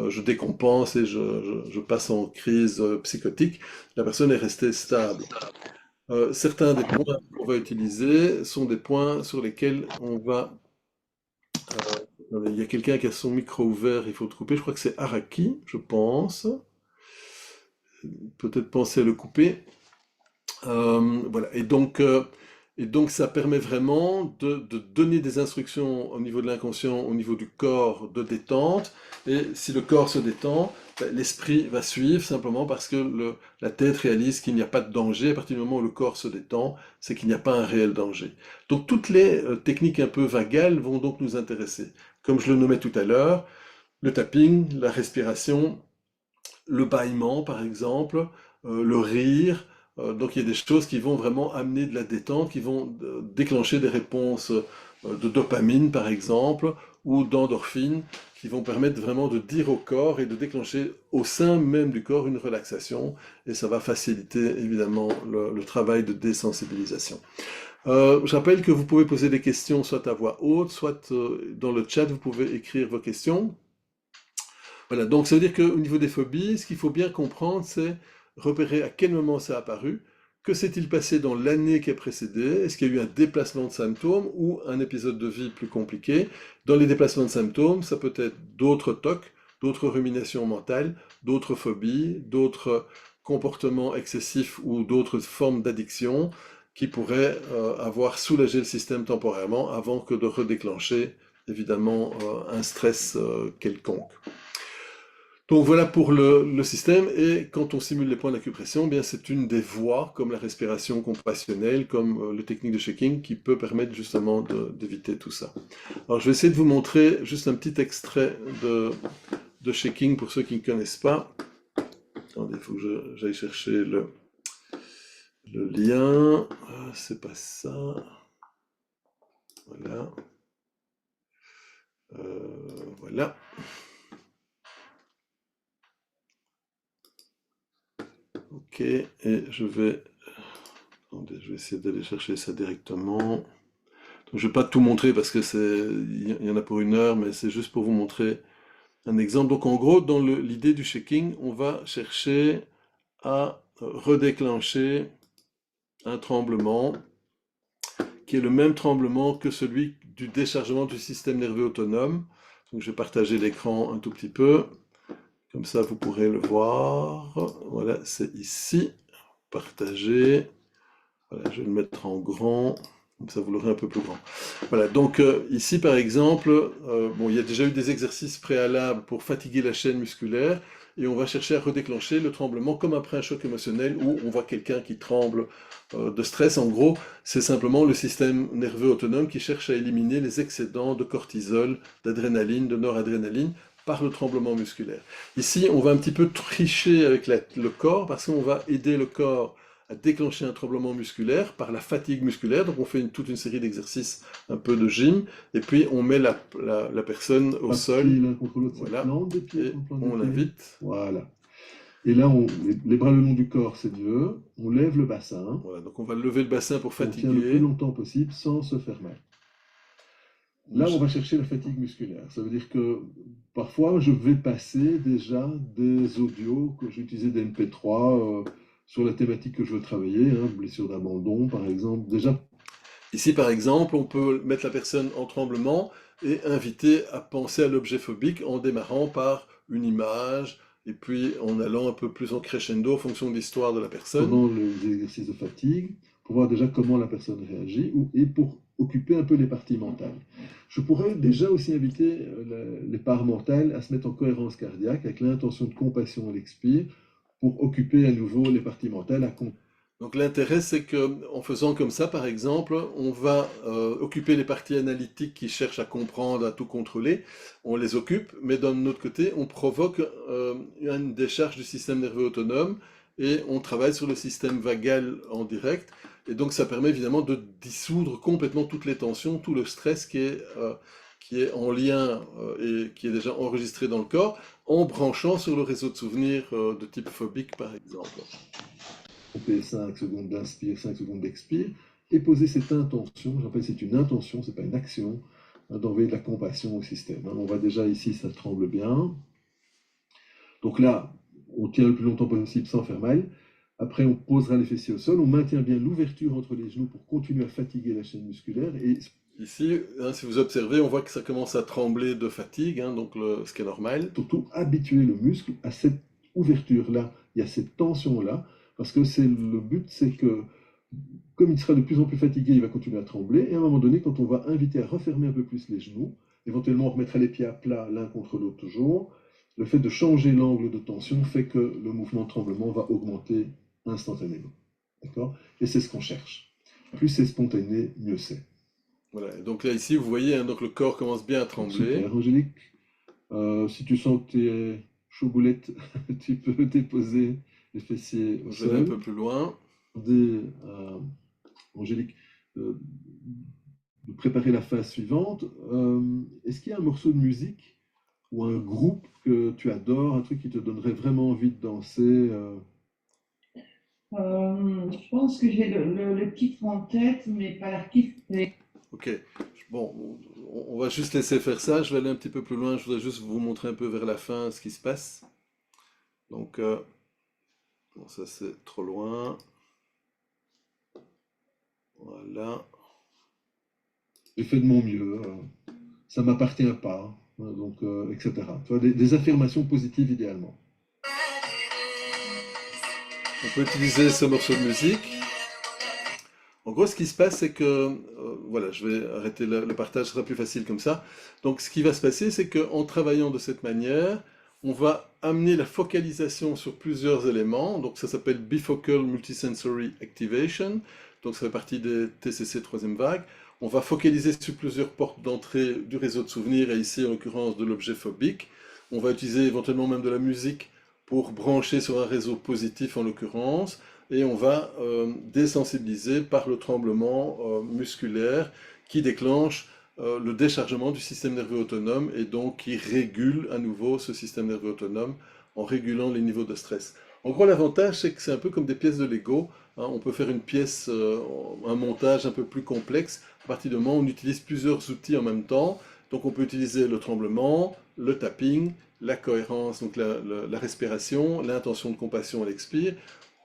A: je décompense et je passe en crise psychotique. La personne est restée stable. Certains des points qu'on va utiliser sont des points sur lesquels on va... il y a quelqu'un qui a son micro ouvert, il faut le couper. Je crois que c'est Araki, je pense. Peut-être penser à le couper. Voilà. Et donc ça permet vraiment de donner des instructions au niveau de l'inconscient, au niveau du corps de détente. Et si le corps se détend, l'esprit va suivre simplement parce que la tête réalise qu'il n'y a pas de danger. À partir du moment où le corps se détend, c'est qu'il n'y a pas un réel danger. Donc toutes les techniques un peu vagales vont donc nous intéresser. Comme je le nommais tout à l'heure, le tapping, la respiration, le bâillement par exemple, le rire. Donc il y a des choses qui vont vraiment amener de la détente, qui vont déclencher des réponses de dopamine par exemple, ou d'endorphine, qui vont permettre vraiment de dire au corps et de déclencher au sein même du corps une relaxation, et ça va faciliter évidemment le travail de désensibilisation. Je rappelle que vous pouvez poser des questions soit à voix haute, soit dans le chat, vous pouvez écrire vos questions. Voilà, donc ça veut dire qu'au niveau des phobies, ce qu'il faut bien comprendre, c'est repérer à quel moment ça a apparu, Que s'est-il passé dans l'année qui a précédé? Est-ce qu'il y a eu un déplacement de symptômes ou un épisode de vie plus compliqué? Dans les déplacements de symptômes, ça peut être d'autres TOC, d'autres ruminations mentales, d'autres phobies, d'autres comportements excessifs ou d'autres formes d'addiction qui pourraient avoir soulagé le système temporairement avant que de redéclencher évidemment un stress quelconque. Donc voilà pour le système, et quand on simule les points d'acupression, eh bien c'est une des voies, comme la respiration compassionnelle, comme le technique de shaking, qui peut permettre justement d'éviter tout ça. Alors je vais essayer de vous montrer juste un petit extrait de shaking pour ceux qui ne connaissent pas. Attendez, il faut que j'aille chercher le lien. C'est pas ça. Voilà. Voilà. Ok, et attendez, je vais essayer d'aller chercher ça directement. Donc, je ne vais pas tout montrer parce que il y en a pour 1 heure, mais c'est juste pour vous montrer un exemple. Donc en gros, dans l'idée du shaking, on va chercher à redéclencher un tremblement qui est le même tremblement que celui du déchargement du système nerveux autonome. Donc je vais partager l'écran un tout petit peu. Comme ça, vous pourrez le voir. Voilà, c'est ici. Partager. Voilà, je vais le mettre en grand. Comme ça, vous l'aurez un peu plus grand. Voilà, donc ici, par exemple, bon, il y a déjà eu des exercices préalables pour fatiguer la chaîne musculaire, et on va chercher à redéclencher le tremblement comme après un choc émotionnel où on voit quelqu'un qui tremble de stress. En gros, c'est simplement le système nerveux autonome qui cherche à éliminer les excédents de cortisol, d'adrénaline, de noradrénaline par le tremblement musculaire. Ici, on va un petit peu tricher avec le corps parce qu'on va aider le corps à déclencher un tremblement musculaire par la fatigue musculaire. Donc on fait toute une série d'exercices, un peu de gym, et puis on met la personne au sol.
B: L'un contre l'autre,
A: Voilà,
B: plante des pieds,
A: et on l'invite.
B: Voilà. Et là, les bras le long du corps, c'est mieux. On lève le bassin.
A: Voilà, donc on va lever le bassin pour
B: On tient le plus
A: fatiguer.
B: longtemps possible sans se faire mal. Là, on va chercher la fatigue musculaire. Ça veut dire que parfois, je vais passer déjà des audios que j'ai utilisés des MP3 sur la thématique que je veux travailler, hein, blessure d'abandon par exemple. Déjà,
A: Ici, par exemple, on peut mettre la personne en tremblement et inviter à penser à l'objet phobique en démarrant par une image et puis en allant un peu plus en crescendo en fonction de l'histoire de la personne.
B: pendant les exercices de fatigue, pour voir déjà comment la personne réagit et pour occuper un peu les parties mentales. Je pourrais déjà aussi inviter les parts mentales à se mettre en cohérence cardiaque avec l'intention de compassion à l'expire pour occuper à nouveau les parties mentales.
A: Donc l'intérêt, c'est que en faisant comme ça, par exemple, on va occuper les parties analytiques qui cherchent à comprendre, à tout contrôler. On les occupe, mais d'un autre côté, on provoque une décharge du système nerveux autonome et on travaille sur le système vagal en direct. Et donc ça permet évidemment de dissoudre complètement toutes les tensions, tout le stress qui est en lien et qui est déjà enregistré dans le corps, en branchant sur le réseau de souvenirs de type phobique, par exemple.
B: On fait 5 secondes d'inspire, 5 secondes d'expire, et poser cette intention, je rappelle c'est une intention, c'est pas une action, hein, d'envoyer de la compassion au système. Hein. On voit déjà ici, ça tremble bien. Donc là, on tient le plus longtemps possible sans faire mal. Après, on posera les fessiers au sol, on maintient bien l'ouverture entre les genoux pour continuer à fatiguer la chaîne musculaire. Et
A: ici, hein, si vous observez, on voit que ça commence à trembler de fatigue, hein, donc ce qui est normal.
B: Surtout habituer le muscle à cette ouverture-là, il y a cette tension-là, parce que le but, c'est que comme il sera de plus en plus fatigué, il va continuer à trembler, et à un moment donné, quand on va inviter à refermer un peu plus les genoux, éventuellement on remettra les pieds à plat l'un contre l'autre toujours, le fait de changer l'angle de tension fait que le mouvement de tremblement va augmenter instantanément. D'accord? Et c'est ce qu'on cherche. Plus c'est spontané, mieux c'est.
A: Voilà, donc là ici, vous voyez, hein, donc le corps commence bien à trembler.
B: Super, Angélique. Si tu sens que tu es chaud boulette, tu peux déposer les fessiers au
A: Je vais aller un
B: sol.
A: peu plus loin.
B: Angélique, de préparer la phase suivante. Est-ce qu'il y a un morceau de musique ou un groupe que tu adores, un truc qui te donnerait vraiment envie de danser
C: Je pense que j'ai le titre en tête, mais pas l'artiste.
A: Ok, bon, on va juste laisser faire ça. Je vais aller un petit peu plus loin. Je voudrais juste vous montrer un peu vers la fin ce qui se passe. Donc, bon, ça c'est trop loin. Voilà.
B: J'ai fait de mon mieux, ça ne m'appartient pas, donc, etc. Tu vois, des affirmations positives idéalement.
A: On peut utiliser ce morceau de musique. En gros, ce qui se passe, c'est que, voilà, je vais arrêter le partage, ce sera plus facile comme ça. Donc, ce qui va se passer, c'est qu'en travaillant de cette manière, on va amener la focalisation sur plusieurs éléments. Donc, ça s'appelle Bifocal Multisensory Activation. Donc, ça fait partie des TCC troisième vague. On va focaliser sur plusieurs portes d'entrée du réseau de souvenirs, et ici, en l'occurrence, de l'objet phobique. On va utiliser éventuellement même de la musique pour brancher sur un réseau positif, en l'occurrence, et on va désensibiliser par le tremblement musculaire qui déclenche le déchargement du système nerveux autonome et donc qui régule à nouveau ce système nerveux autonome en régulant les niveaux de stress. En gros, l'avantage, c'est que c'est un peu comme des pièces de Lego, hein. On peut faire une pièce, un montage un peu plus complexe à partir du moment où on utilise plusieurs outils en même temps. Donc on peut utiliser le tremblement, le tapping, la cohérence, donc la respiration, l'intention de compassion à l'expire,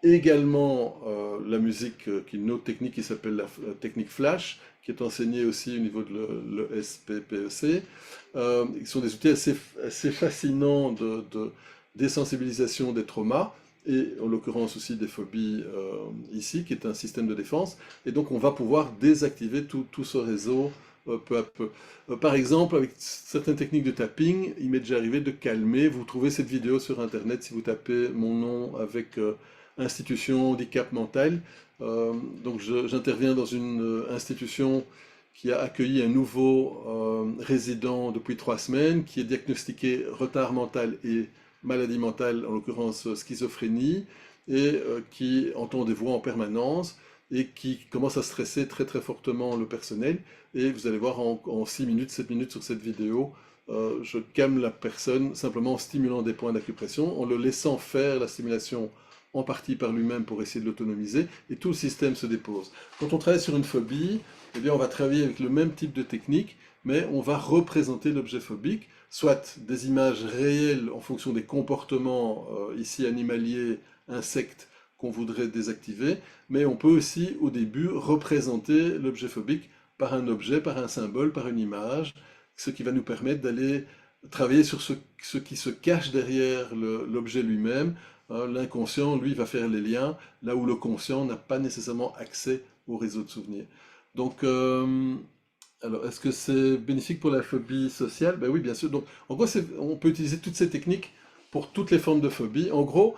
A: également la musique, qui est une autre technique qui s'appelle la technique flash, qui est enseignée aussi au niveau de l'ESPPEC. Ils sont des outils assez fascinants de désensibilisation des traumas, et en l'occurrence aussi des phobies ici, qui est un système de défense. Et donc on va pouvoir désactiver tout ce réseau peu à peu. Par exemple, avec certaines techniques de tapping, il m'est déjà arrivé de calmer. Vous trouvez cette vidéo sur Internet si vous tapez mon nom avec institution handicap mental. Donc j'interviens dans une institution qui a accueilli un nouveau résident depuis 3 semaines, qui est diagnostiqué retard mental et maladie mentale, en l'occurrence schizophrénie, et qui entend des voix en permanence, et qui commence à stresser très très fortement le personnel. Et vous allez voir en 6 minutes, 7 minutes sur cette vidéo, je calme la personne simplement en stimulant des points d'acupression, en le laissant faire la stimulation en partie par lui-même pour essayer de l'autonomiser, et tout le système se dépose. Quand on travaille sur une phobie, eh bien on va travailler avec le même type de technique, mais on va représenter l'objet phobique, soit des images réelles en fonction des comportements, ici animaliers, insectes, qu'on voudrait désactiver, mais on peut aussi au début représenter l'objet phobique par un objet, par un symbole, par une image, ce qui va nous permettre d'aller travailler sur ce qui se cache derrière l'objet lui-même. L'inconscient, lui, va faire les liens, là où le conscient n'a pas nécessairement accès au réseau de souvenirs. Donc, alors, est-ce que c'est bénéfique pour la phobie sociale? Ben oui, bien sûr. Donc, en gros, on peut utiliser toutes ces techniques pour toutes les formes de phobie. En gros,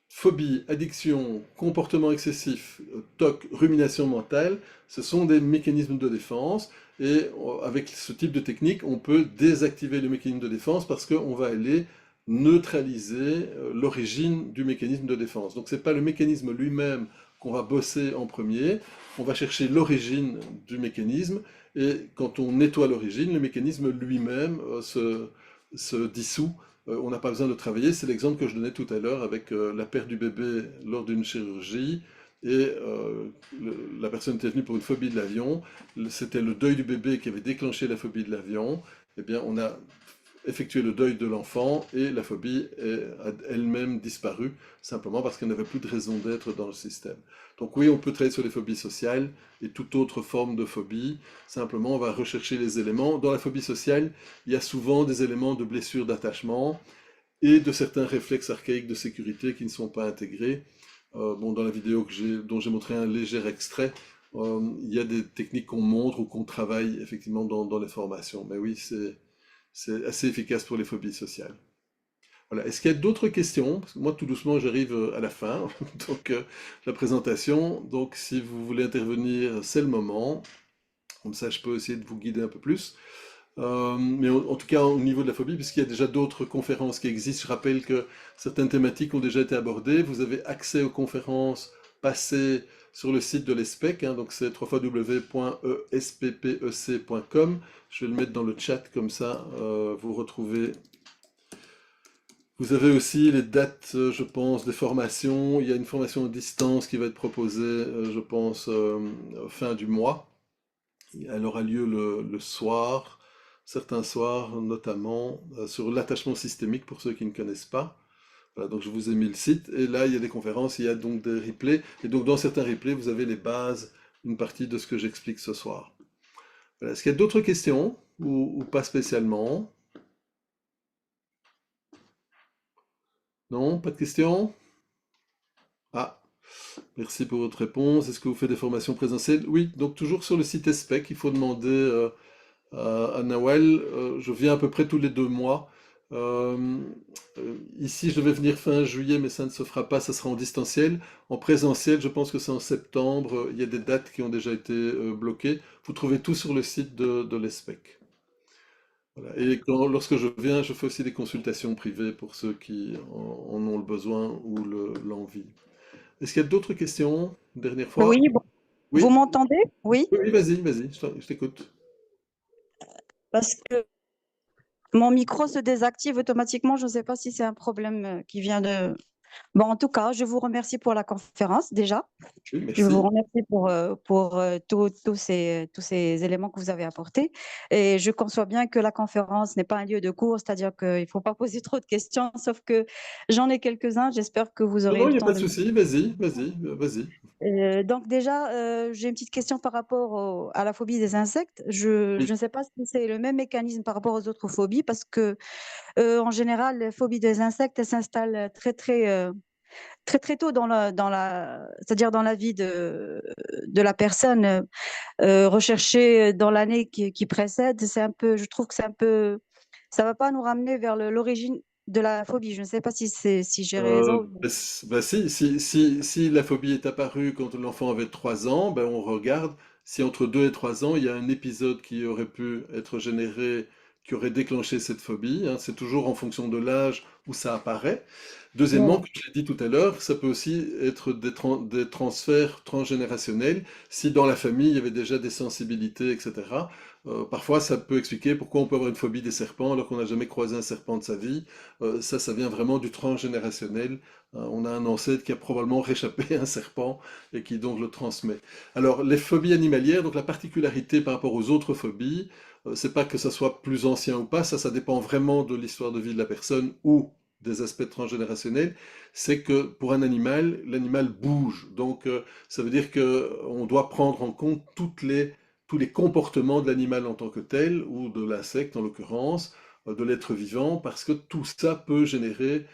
A: phobie, addiction, comportement excessif, TOC, rumination mentale, ce sont des mécanismes de défense. Et avec ce type de technique, on peut désactiver le mécanisme de défense parce qu'on va aller neutraliser l'origine du mécanisme de défense. Donc ce n'est pas le mécanisme lui-même qu'on va bosser en premier, on va chercher l'origine du mécanisme, et quand on nettoie l'origine, le mécanisme lui-même se dissout. On n'a pas besoin de travailler, c'est l'exemple que je donnais tout à l'heure avec la perte du bébé lors d'une chirurgie, et la personne était venue pour une phobie de l'avion, c'était le deuil du bébé qui avait déclenché la phobie de l'avion. Eh bien on a effectué le deuil de l'enfant, et la phobie a elle-même disparu, simplement parce qu'elle n'avait plus de raison d'être dans le système. Donc oui, on peut travailler sur les phobies sociales et toute autre forme de phobie, simplement on va rechercher les éléments. Dans la phobie sociale, il y a souvent des éléments de blessures d'attachement et de certains réflexes archaïques de sécurité qui ne sont pas intégrés. Bon, dans la vidéo dont j'ai montré un léger extrait, il y a des techniques qu'on montre ou qu'on travaille effectivement dans les formations. Mais oui, c'est assez efficace pour les phobies sociales. Voilà. Est-ce qu'il y a d'autres questions? Parce que moi, tout doucement, j'arrive à la fin, donc la présentation. Donc, si vous voulez intervenir, c'est le moment. Comme ça, je peux essayer de vous guider un peu plus. Mais en tout cas, au niveau de la phobie, puisqu'il y a déjà d'autres conférences qui existent, je rappelle que certaines thématiques ont déjà été abordées. Vous avez accès aux conférences passées sur le site de l'ESPEC, hein, donc c'est www.esppec.com. Je vais le mettre dans le chat, comme ça vous retrouvez. Vous avez aussi les dates, je pense, des formations. Il y a une formation à distance qui va être proposée, je pense, fin du mois. Elle aura lieu le soir, certains soirs notamment, sur l'attachement systémique pour ceux qui ne connaissent pas. Voilà, donc je vous ai mis le site, et là il y a des conférences, il y a donc des replays, et donc dans certains replays vous avez les bases une partie de ce que j'explique ce soir. Voilà. Est-ce qu'il y a d'autres questions ou pas spécialement? Non, pas de questions? Ah, merci pour votre réponse. Est-ce que vous faites des formations présentielles? Oui, donc toujours sur le site ESPEC, il faut demander à Nawal. Je viens à peu près tous les 2 mois. Euh, Ici, je devais venir fin juillet, mais ça ne se fera pas, ça sera en distanciel. En présentiel, je pense que c'est en septembre. Il y a des dates qui ont déjà été bloquées. Vous trouvez tout sur le site de l'ESPEC. Voilà. Et lorsque je viens, je fais aussi des consultations privées pour ceux qui en ont le besoin ou l'envie. Est-ce qu'il y a d'autres questions? Dernière fois?
D: Oui, bon. Vous
A: Oui?
D: m'entendez? Oui,
A: Oui, vas-y, vas-y, je t'écoute.
D: parce que mon micro se désactive automatiquement. Je ne sais pas si c'est un problème qui vient de... Bon, en tout cas, je vous remercie pour la conférence déjà.
A: Oui,
D: Je vous
A: merci.
D: remercie pour tous ces éléments que vous avez apportés. Et je conçois bien que la conférence n'est pas un lieu de cours, c'est-à-dire qu'il ne faut pas poser trop de questions, sauf que j'en ai quelques-uns. J'espère que vous
A: Non,
D: aurez
A: non,
D: eu
A: il
D: le
A: n'y a
D: temps
A: pas de
D: de...
A: souci, vas-y, vas-y, vas-y.
D: Donc déjà, j'ai une petite question par rapport à la phobie des insectes. Je
A: Oui.
D: ne sais pas si c'est le même mécanisme par rapport aux autres phobies, parce que en général, la phobie des insectes, elle s'installe très très tôt c'est-à-dire dans la vie de la personne. Rechercher dans l'année qui précède, c'est un peu, je trouve que c'est un peu, ça va pas nous ramener vers l'origine de la phobie. Je ne sais pas si j'ai raison.
A: Si la phobie est apparue quand l'enfant avait 3 ans, ben on regarde si entre 2 et 3 ans, il y a un épisode qui aurait pu être généré, qui aurait déclenché cette phobie, hein. C'est toujours en fonction de l'âge où ça apparaît. Deuxièmement,
D: Voilà.
A: comme je l'ai dit tout à l'heure, ça peut aussi être des transferts transgénérationnels si dans la famille il y avait déjà des sensibilités, etc. Parfois, ça peut expliquer pourquoi on peut avoir une phobie des serpents alors qu'on n'a jamais croisé un serpent de sa vie. Ça vient vraiment du transgénérationnel. On a un ancêtre qui a probablement réchappé un serpent et qui donc le transmet. Alors, les phobies animalières, donc la particularité par rapport aux autres phobies, c'est pas que ça soit plus ancien ou pas, ça dépend vraiment de l'histoire de vie de la personne ou des aspects transgénérationnels, c'est que pour un animal, l'animal bouge. Donc, ça veut dire qu'on doit prendre en compte tous les comportements de l'animal en tant que tel, ou de l'insecte en l'occurrence, de l'être vivant, parce que tout ça peut générer,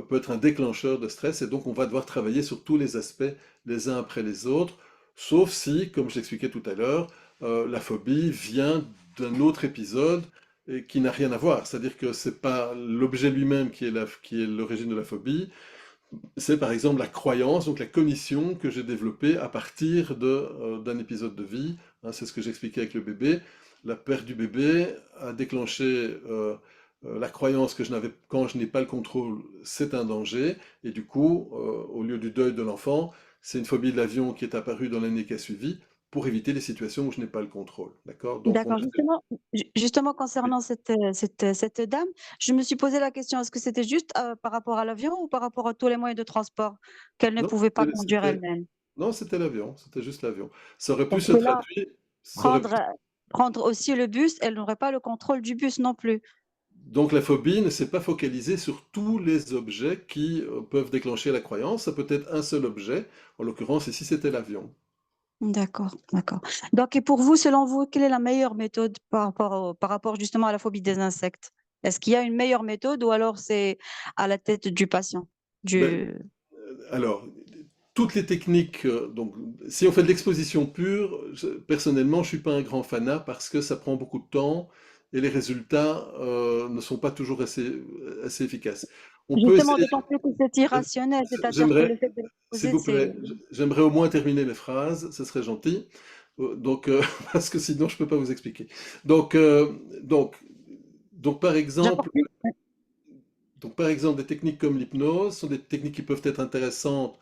A: peut être un déclencheur de stress, et donc on va devoir travailler sur tous les aspects les uns après les autres, sauf si, comme je l'expliquais tout à l'heure, la phobie vient d'un autre épisode et qui n'a rien à voir. C'est-à-dire que c'est pas l'objet lui-même qui est l'origine de la phobie, c'est par exemple la croyance, donc la cognition que j'ai développée à partir d'un épisode de vie. Hein, c'est ce que j'expliquais avec le bébé. La perte du bébé a déclenché la croyance que quand je n'ai pas le contrôle, c'est un danger. Et du coup, au lieu du deuil de l'enfant, c'est une phobie de l'avion qui est apparue dans l'année qui a suivi pour éviter les situations où je n'ai pas le contrôle. D'accord? Donc, on a
D: D'accord. Justement, concernant cette dame, je me suis posé la question, est-ce que c'était juste par rapport à l'avion ou par rapport à tous les moyens de transport qu'elle ne
A: non,
D: pouvait pas conduire elle-même?
A: non, c'était l'avion, c'était juste l'avion. Ça aurait pu
D: Parce
A: se
D: que là,
A: traduire, ça aurait
D: prendre, prendre aussi le bus, elle n'aurait pas le contrôle du bus non plus.
A: Donc la phobie ne s'est pas focalisée sur tous les objets qui peuvent déclencher la croyance. Ça peut être un seul objet, en l'occurrence ici c'était l'avion.
D: D'accord, d'accord. Donc, et pour vous, selon vous, quelle est la meilleure méthode par rapport justement à la phobie des insectes? Est-ce qu'il y a une meilleure méthode ou alors c'est à la tête du patient?
A: Ben,
D: Du...
A: alors, toutes les techniques, donc si on fait de l'exposition pure, personnellement je suis pas un grand fanat parce que ça prend beaucoup de temps et les résultats ne sont pas toujours assez efficaces. On peut
D: Justement,
A: essayer,
D: d'autant plus que c'est irrationnel, c'est-à-dire que le
A: j'aimerais,
D: fait de
A: s'il
D: l'exposer,
A: vous
D: c'est...
A: plaît, j'aimerais au moins terminer mes phrases, ce serait gentil. Donc, parce que sinon, je ne peux pas vous expliquer. Donc, donc, donc, par exemple,
D: J'apporte plus.
A: des techniques comme l'hypnose sont des techniques qui peuvent être intéressantes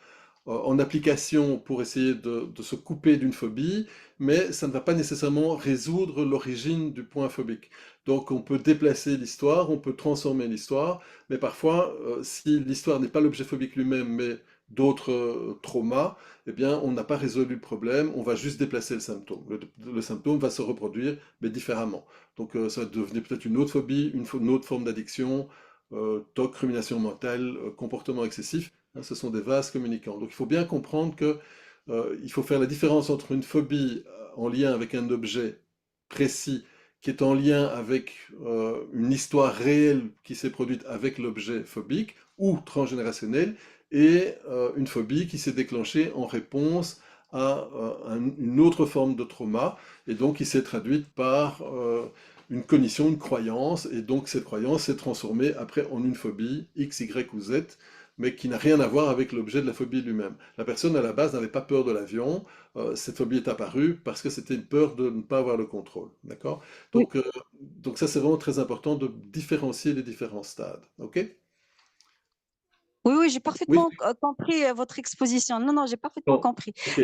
A: en application pour essayer de se couper d'une phobie, mais ça ne va pas nécessairement résoudre l'origine du point phobique. Donc, on peut déplacer l'histoire, on peut transformer l'histoire, mais parfois, si l'histoire n'est pas l'objet phobique lui-même, mais d'autres traumas, eh bien, on n'a pas résolu le problème, on va juste déplacer le symptôme. Le symptôme va se reproduire, mais différemment. Donc, ça va devenir peut-être une autre phobie, une autre forme d'addiction, TOC, rumination mentale, comportement excessif, hein, ce sont des vases communicants. Donc il faut bien comprendre que il faut faire la différence entre une phobie en lien avec un objet précis qui est en lien avec une histoire réelle qui s'est produite avec l'objet phobique ou transgénérationnelle, et une phobie qui s'est déclenchée en réponse à une autre forme de trauma, et donc qui s'est traduite par une cognition, une croyance, et donc cette croyance s'est transformée après en une phobie, X, Y ou Z, mais qui n'a rien à voir avec l'objet de la phobie lui-même. La personne à la base n'avait pas peur de l'avion, cette phobie est apparue parce que c'était une peur de ne pas avoir le contrôle. D'accord?
D: Oui.
A: Donc ça, c'est vraiment très important de différencier les différents stades. OK?
D: Oui, oui, j'ai
A: Oui?
D: parfaitement compris votre exposition. Non, non, j'ai parfaitement
A: Bon.
D: compris.
A: OK,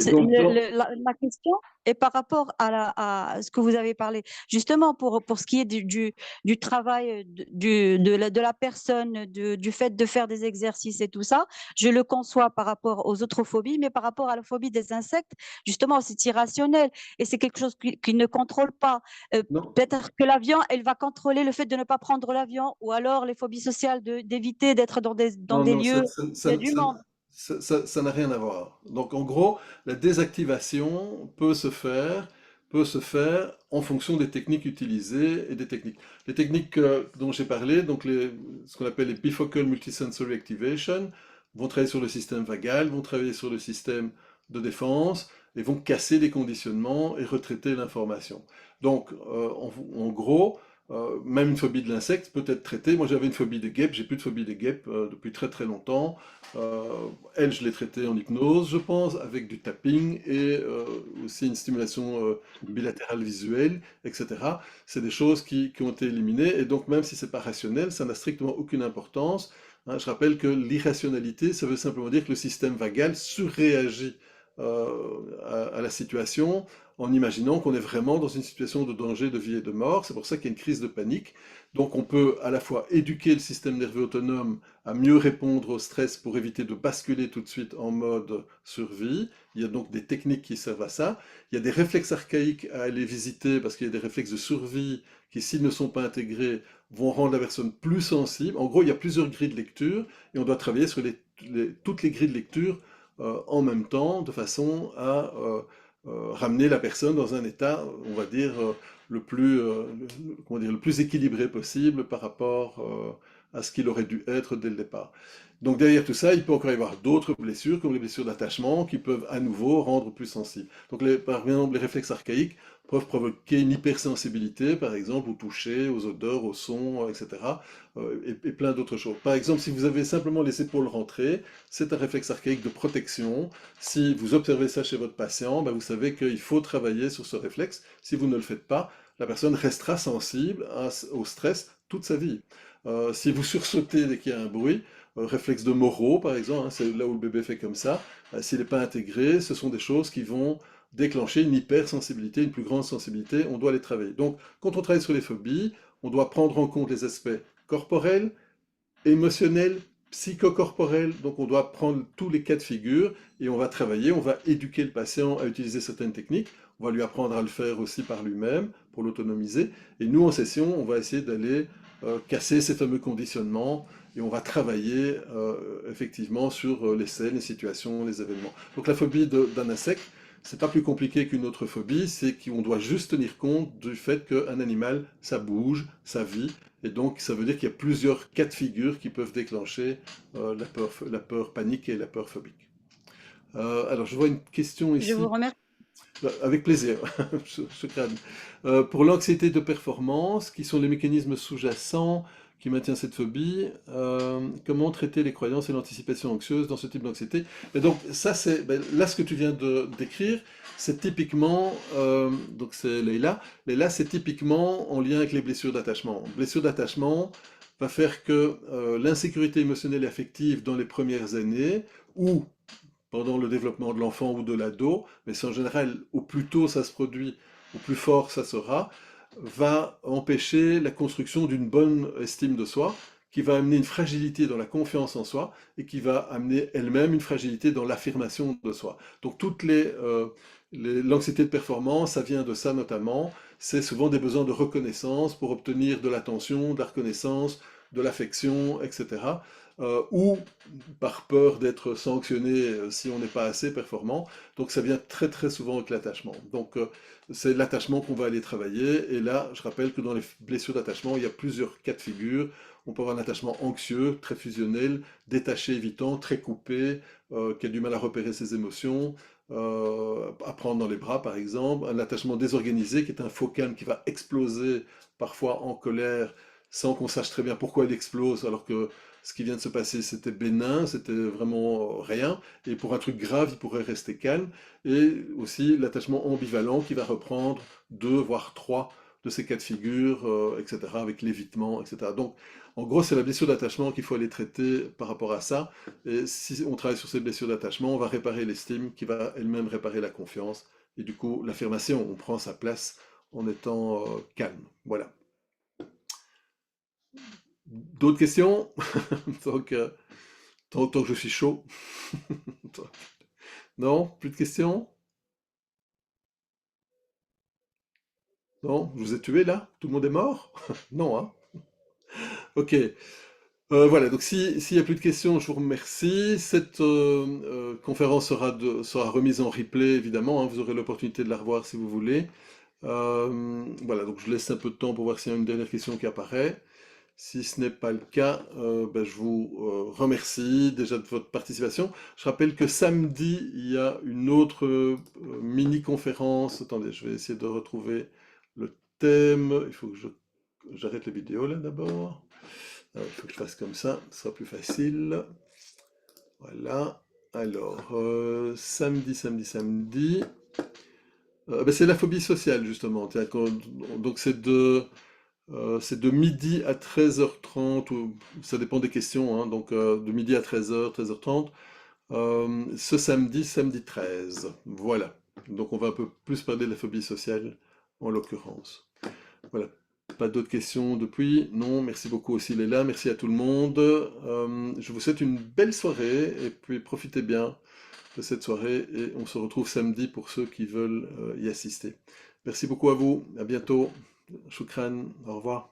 D: Ma question est par rapport à ce que vous avez parlé. Justement, pour ce qui est du travail de la personne, du fait de faire des exercices et tout ça, je le conçois par rapport aux autres phobies, mais par rapport à la phobie des insectes, justement, c'est irrationnel et c'est quelque chose qui ne contrôle pas.
A: non.
D: Peut-être que l'avion, elle va contrôler le fait de ne pas prendre l'avion, ou alors les phobies sociales d'éviter d'être dans
A: Non,
D: des
A: non,
D: lieux où il y a du monde.
A: ça n'a rien à voir. Donc, en gros, la désactivation peut se faire en fonction des techniques utilisées et des techniques. Les techniques dont j'ai parlé, donc ce qu'on appelle les bifocal multisensory activation, vont travailler sur le système vagal, vont travailler sur le système de défense et vont casser les conditionnements et retraiter l'information. Donc, en gros, même une phobie de l'insecte peut être traitée. Moi, j'avais une phobie des guêpes, j'ai plus de phobie des guêpes depuis très très longtemps. Euh, Elle, je l'ai traitée en hypnose, je pense, avec du tapping et aussi une stimulation bilatérale visuelle, etc. C'est des choses qui ont été éliminées, et donc même si c'est pas rationnel, ça n'a strictement aucune importance. Hein, je rappelle que l'irrationalité, ça veut simplement dire que le système vagal surréagit à la situation, en imaginant qu'on est vraiment dans une situation de danger de vie et de mort. C'est pour ça qu'il y a une crise de panique. Donc on peut à la fois éduquer le système nerveux autonome à mieux répondre au stress pour éviter de basculer tout de suite en mode survie. Il y a donc des techniques qui servent à ça. Il y a des réflexes archaïques à aller visiter parce qu'il y a des réflexes de survie qui, s'ils ne sont pas intégrés, vont rendre la personne plus sensible. En gros, il y a plusieurs grilles de lecture et on doit travailler sur toutes les grilles de lecture en même temps, de façon à ramener la personne dans un état, on va dire, comment dire, le plus équilibré possible par rapport à ce qu'il aurait dû être dès le départ. Donc derrière tout ça, il peut encore y avoir d'autres blessures, comme les blessures d'attachement, qui peuvent à nouveau rendre plus sensible. Donc par exemple, les réflexes archaïques peuvent provoquer une hypersensibilité, par exemple, au toucher, aux odeurs, aux sons, etc. Et plein d'autres choses. Par exemple, si vous avez simplement les épaules rentrées, c'est un réflexe archaïque de protection. Si vous observez ça chez votre patient, ben vous savez qu'il faut travailler sur ce réflexe. Si vous ne le faites pas, la personne restera sensible au stress toute sa vie. Si vous sursautez dès qu'il y a un bruit, réflexe de Moro par exemple, hein, c'est là où le bébé fait comme ça, s'il n'est pas intégré, ce sont des choses qui vont déclencher une hypersensibilité, une plus grande sensibilité, on doit les travailler. Donc quand on travaille sur les phobies, on doit prendre en compte les aspects corporels, émotionnels, psychocorporels, donc on doit prendre tous les cas de figure et on va travailler, on va éduquer le patient à utiliser certaines techniques, on va lui apprendre à le faire aussi par lui-même pour l'autonomiser, et nous en session, on va essayer d'aller casser ces fameux conditionnements et on va travailler effectivement sur les scènes, les situations, les événements. Donc la phobie d'un insecte, c'est pas plus compliqué qu'une autre phobie, c'est qu'on doit juste tenir compte du fait qu'un animal, ça bouge, ça vit, et donc ça veut dire qu'il y a plusieurs cas de figure qui peuvent déclencher la peur panique et la peur phobique. Alors je vois une question
D: Je vous
A: ici.
D: remercie.
A: Avec plaisir, crâne. Pour l'anxiété de performance, qui sont les mécanismes sous-jacents qui maintiennent cette phobie, comment traiter les croyances et l'anticipation anxieuse dans ce type d'anxiété? Et donc ça, là ce que tu viens de décrire, c'est typiquement, donc c'est Leïla, Leïla c'est typiquement en lien avec les blessures d'attachement. Blessure d'attachement va faire que l'insécurité émotionnelle et affective dans les premières années, ou pendant le développement de l'enfant ou de l'ado, mais c'est en général au plus tôt ça se produit, au plus fort ça sera, va empêcher la construction d'une bonne estime de soi, qui va amener une fragilité dans la confiance en soi et qui va amener elle-même une fragilité dans l'affirmation de soi. Donc l'anxiété de performance, ça vient de ça notamment. C'est souvent des besoins de reconnaissance pour obtenir de l'attention, de la reconnaissance, de l'affection, etc. ou par peur d'être sanctionné si on n'est pas assez performant. Donc ça vient très très souvent avec l'attachement. Donc c'est l'attachement qu'on va aller travailler. Et là, je rappelle que dans les blessures d'attachement, il y a plusieurs cas de figure. On peut avoir un attachement anxieux, très fusionnel, détaché, évitant, très coupé, qui a du mal à repérer ses émotions, à prendre dans les bras par exemple. Un attachement désorganisé, qui est un faux calme qui va exploser parfois en colère sans qu'on sache très bien pourquoi il explose, alors que ce qui vient de se passer, c'était bénin, c'était vraiment rien, et pour un truc grave, il pourrait rester calme, et aussi l'attachement ambivalent qui va reprendre deux, voire trois de ces cas de figure, etc., avec l'évitement, etc. Donc, en gros, c'est la blessure d'attachement qu'il faut aller traiter par rapport à ça, et si on travaille sur ces blessures d'attachement, on va réparer l'estime, qui va elle-même réparer la confiance, et du coup, l'affirmation, on prend sa place en étant calme. Voilà. D'autres questions? Donc, tant que je suis chaud. Non? Plus de questions? Non? Je vous ai tué là? Tout le monde est mort? Non, hein? Ok. Voilà, donc s'il n'y a plus de questions, je vous remercie. Cette conférence sera remise en replay, évidemment, hein, vous aurez l'opportunité de la revoir si vous voulez. Voilà, donc je laisse un peu de temps pour voir s'il y a une dernière question qui apparaît. Si ce n'est pas le cas, ben, je vous remercie déjà de votre participation. Je rappelle que samedi, il y a une autre mini-conférence. Attendez, je vais essayer de retrouver le thème. Il faut que j'arrête la vidéo là d'abord. Il faut que je fasse comme ça, ce sera plus facile. Voilà. Alors, samedi. Ben, c'est la phobie sociale, justement. Tiens, donc c'est de midi à 13h30, ou, ça dépend des questions, hein, donc de midi à 13h, 13h30, ce samedi 13. Voilà. Donc on va un peu plus parler de la phobie sociale, en l'occurrence. Voilà. Pas d'autres questions depuis? Non, merci beaucoup aussi Léla, merci à tout le monde. Je vous souhaite une belle soirée, et puis profitez bien de cette soirée, et on se retrouve samedi pour ceux qui veulent y assister. Merci beaucoup à vous, à bientôt. Shukran, au revoir.